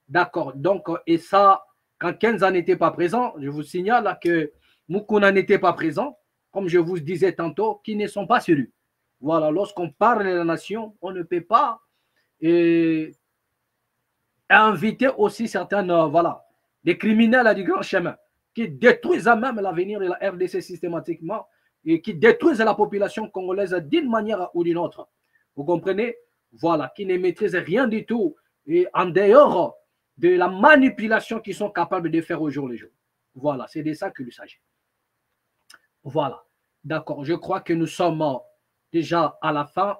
[SPEAKER 2] D'accord. Donc, et ça, quand Kenza n'était pas présent, je vous signale que Mukuna n'était pas présent, comme je vous disais tantôt, qui ne sont pas sur lui. Voilà, lorsqu'on parle de la nation, on ne peut pas inviter aussi certaines, voilà, des criminels du grand chemin qui détruisent même l'avenir de la RDC systématiquement et qui détruisent la population congolaise d'une manière ou d'une autre. Vous comprenez? Voilà, qui ne maîtrisent rien du tout et en dehors de la manipulation qu'ils sont capables de faire au jour le jour. Voilà, c'est de ça qu'il s'agit. Voilà, d'accord. Je crois que nous sommes déjà à la fin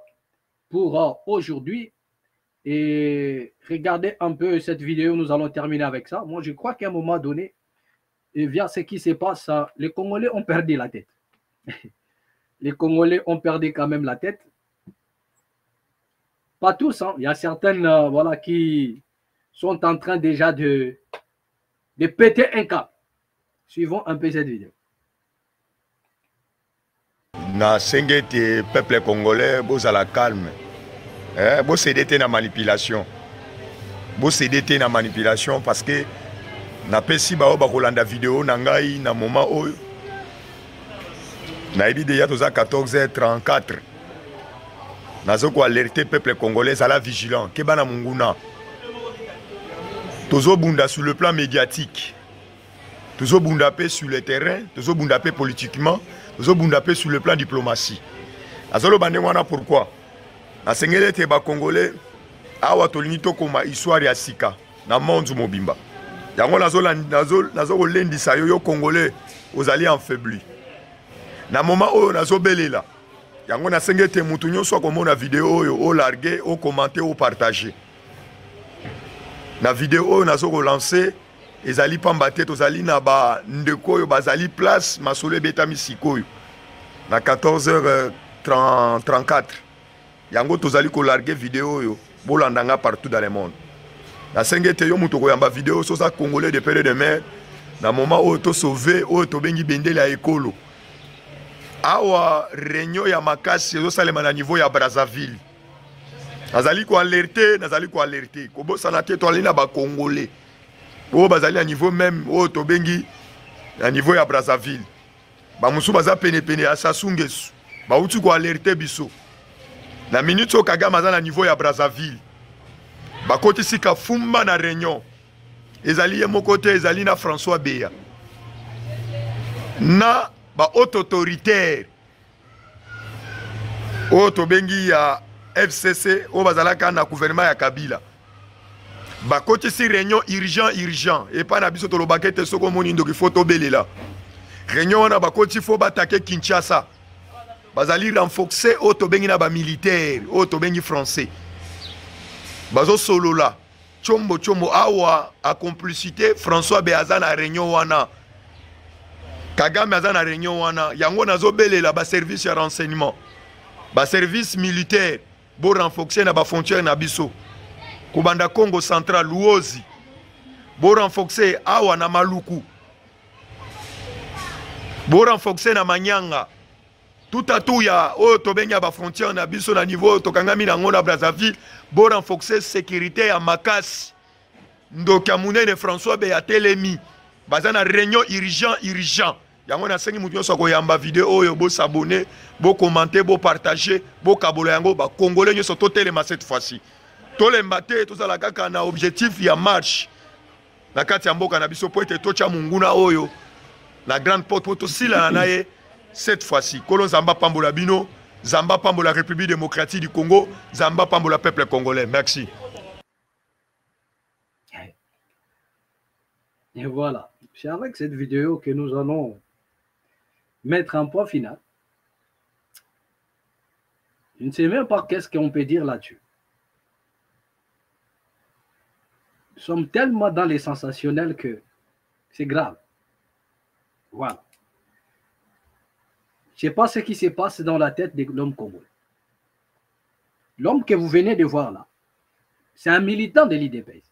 [SPEAKER 2] pour aujourd'hui. Et regardez un peu cette vidéo, nous allons terminer avec ça. Moi, je crois qu'à un moment donné, et via ce qui se passe, les Congolais ont perdu la tête. Les Congolais ont perdu quand même la tête. Pas tous, hein. Il y a certaines voilà, qui sont en train déjà de péter un câble. Suivons un peu cette vidéo.
[SPEAKER 3] Na sengete peuple congolais, vous à la calme. Vous cédez na manipulation. Vous cédez na manipulation parce que na pesi ba kolanda vidéo na ngai na moment oyo. Na ibi déjà toza 14h34. Nazo ko alerter peuple congolais à la vigilant ke bana munguna. Tozo bunda sur le plan médiatique. Tozo bunda pe sur le terrain, tozo bunda pe politiquement, tozo bunda pe sur le plan diplomatie. Azolo bande wana pourquoi? Na sengele te ba congolais awa tolingi to koma histoire ya sika na mondu mobimba. Yango nazo kolendisa yo congolais ozali affaibli. Na moment oyo nazo belela. Yango na sengele te mutu nyonso akomona vidéo oyo o larguer, o commenter, o partager. Na vidéo oyo nazo relancer ezali pamba te tozali na ba ndeko oyo bazali place masolo betami sikoyo. Na 14h34. Yango tozali ko larguer vidéo yo bolandanga partout dans le monde. Na sengete yo muto koyamba vidéo so sa congolais de père de mère na moment où to sauver o to bengi bendele ya ekolo. Awa réunion ya makasi zo salema na niveau ya Brazzaville. Nazali ko alerter, Kobo sanate to alina ba congolais. O bazali à niveau même o to bengi na niveau ya Brazzaville. Ba musu baza pene ya Sasungesu. Ba utu ko alerter biso. Na minute au Kagame à niveau ya Brazzaville. Bakoti sika fumba na réunion. Ezali ye mokote ezali na François Beya. Na ba haute autoritaire. O to bengi ya FCC o bazalaka na gouvernement ya Kabila. Bakoti si réunion urgent et pas na biso to lobakete soko moni ndoki photo belela. Réunion na bakoti fo batake Kinshasa. Bazali renforcer auto bengi na ba militaire, auto bengi français. Bazo solo là. Chombo awa a complicité François Beaza na réunion wana. Kagame aza na réunion wana. Yango nazo belela ba service ya renseignement. Ba service militaire bo renforcer na ba frontière na biso. Kubanda Congo central Luozi. Bo renforcer awa na Maluku. Bo renforcer na Manyanga. Tout à tout ya o to benya ba frontière na biso na niveau to kangami na ngona Brazzaville bo renforcer sécurité ya makasi ndoka munene François Beya telemi bazana réunion urgent yango na sengi mutu nyonso ko yamba vidéo oyo bo s'abonner bo commenter bo partager bo kabola yango ba congolais nyonso to telema cette fois-ci to lemba te to zala kaka na objectif ya marche na kati ya mboka na biso po ete to cha munguna oyo la grande porte to sila na ye. Cette fois-ci, Kolon Zamba Pambola Bino, Zamba Pambola République démocratique du Congo, Zamba Pambola peuple congolais. Merci.
[SPEAKER 2] Et voilà, c'est avec cette vidéo que nous allons mettre un point final. Je ne sais même pas qu'est-ce qu'on peut dire là-dessus. Nous sommes tellement dans les sensationnels que c'est grave. Voilà. Je ne sais pas ce qui se passe dans la tête de l'homme congolais. L'homme que vous venez de voir là, c'est un militant de l'IDPS.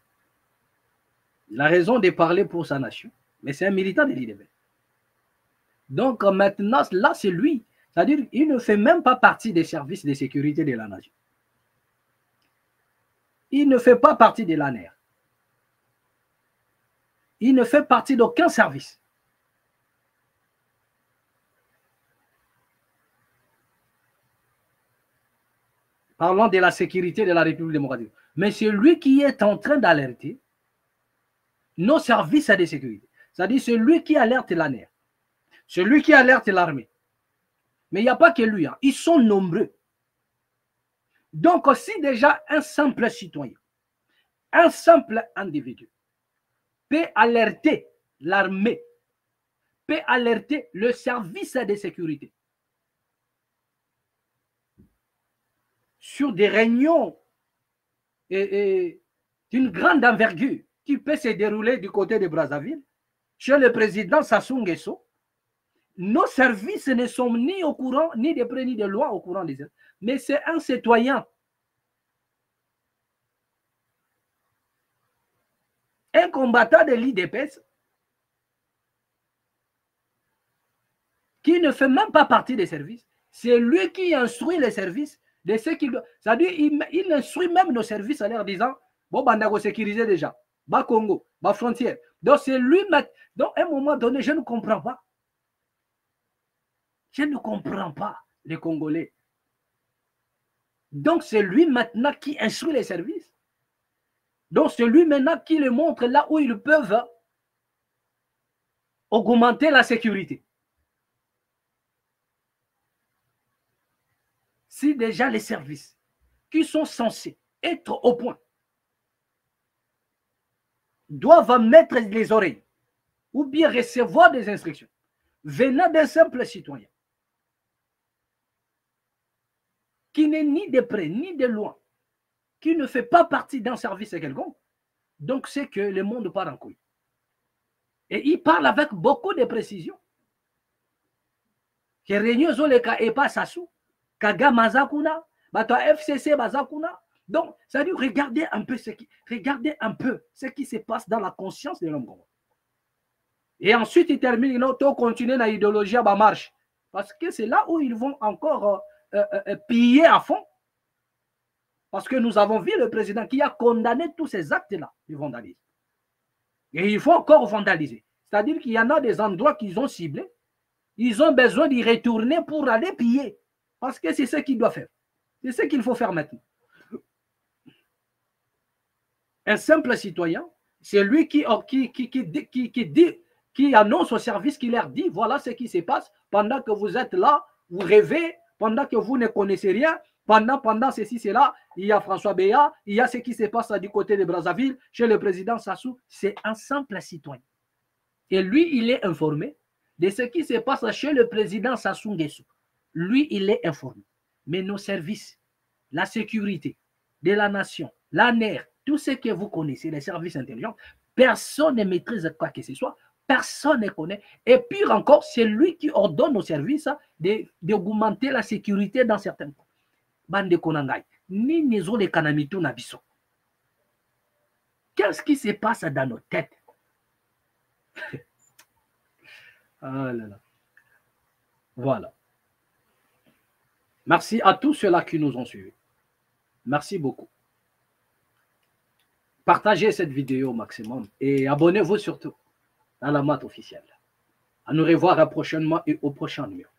[SPEAKER 2] Il a raison de parler pour sa nation, mais c'est un militant de l'IDPS. Donc maintenant, là, c'est lui. C'est-à-dire qu'il ne fait même pas partie des services de sécurité de la nation. Il ne fait pas partie de l'ANER. Il ne fait partie d'aucun service. Parlons de la sécurité de la République démocratique. Mais c'est lui qui est en train d'alerter nos services de sécurité. C'est-à-dire c'est lui qui alerte l'ANER. C'est lui qui alerte l'armée. Mais il n'y a pas que lui. Hein. Ils sont nombreux. Donc si déjà un simple citoyen, un simple individu peut alerter l'armée, peut alerter le service de sécurité sur des réunions d'une grande envergure qui peut se dérouler du côté de Brazzaville, chez le président Sassou Nguesso, nos services ne sont ni au courant, ni de près, ni de loin au courant des autres. Mais c'est un citoyen, un combattant de l'IDPS, qui ne fait même pas partie des services. C'est lui qui instruit les services de ce qu'il doit. C'est-à-dire, il instruit même nos services en leur disant, bon, on a sécurisé déjà, bas Congo, bas frontière. Donc, c'est lui, donc, à un moment donné, je ne comprends pas. Je ne comprends pas les Congolais. Donc, c'est lui maintenant qui instruit les services. Donc, c'est lui maintenant qui les montre là où ils peuvent augmenter la sécurité. Si déjà les services qui sont censés être au point doivent mettre les oreilles ou bien recevoir des instructions venant d'un simple citoyen qui n'est ni de près ni de loin, qui ne fait pas partie d'un service quelconque, donc c'est que le monde part en couille. Et il parle avec beaucoup de précision. Que Réunion Zoleka et pas Sassou, Kaga Mazakuna, Bato FCC Mazakuna. Donc, ça dit regardez un peu ce qui se passe dans la conscience de l'homme. Et ensuite, il termine, non, tout continuer dans l'idéologie à ma marche. Parce que c'est là où ils vont encore piller à fond. Parce que nous avons vu le président qui a condamné tous ces actes-là du vandalisme. Et il faut encore vandaliser. C'est-à-dire qu'il y en a des endroits qu'ils ont ciblés. Ils ont besoin d'y retourner pour aller piller. Parce que c'est ce qu'il doit faire. C'est ce qu'il faut faire maintenant. Un simple citoyen, c'est lui qui annonce au service, qui leur dit, voilà ce qui se passe pendant que vous êtes là, vous rêvez, pendant que vous ne connaissez rien, pendant ceci, cela, il y a François Béat, il y a ce qui se passe du côté de Brazzaville, chez le président Sassou. C'est un simple citoyen. Et lui, il est informé de ce qui se passe chez le président Sassou Nguesso. Lui, il est informé. Mais nos services, la sécurité de la nation, l'ANER, tout ce que vous connaissez, les services intelligents, personne ne maîtrise quoi que ce soit, personne ne connaît. Et pire encore, c'est lui qui ordonne aux services d'augmenter la sécurité dans certains points. Bande Konangai, ni nezo le kanamitu nabiso. Qu'est-ce qui se passe dans nos têtes? Ah là là. Voilà. Merci à tous ceux-là qui nous ont suivis. Merci beaucoup. Partagez cette vidéo au maximum et abonnez-vous surtout à la mat officielle. À nous revoir prochainement et au prochain numéro.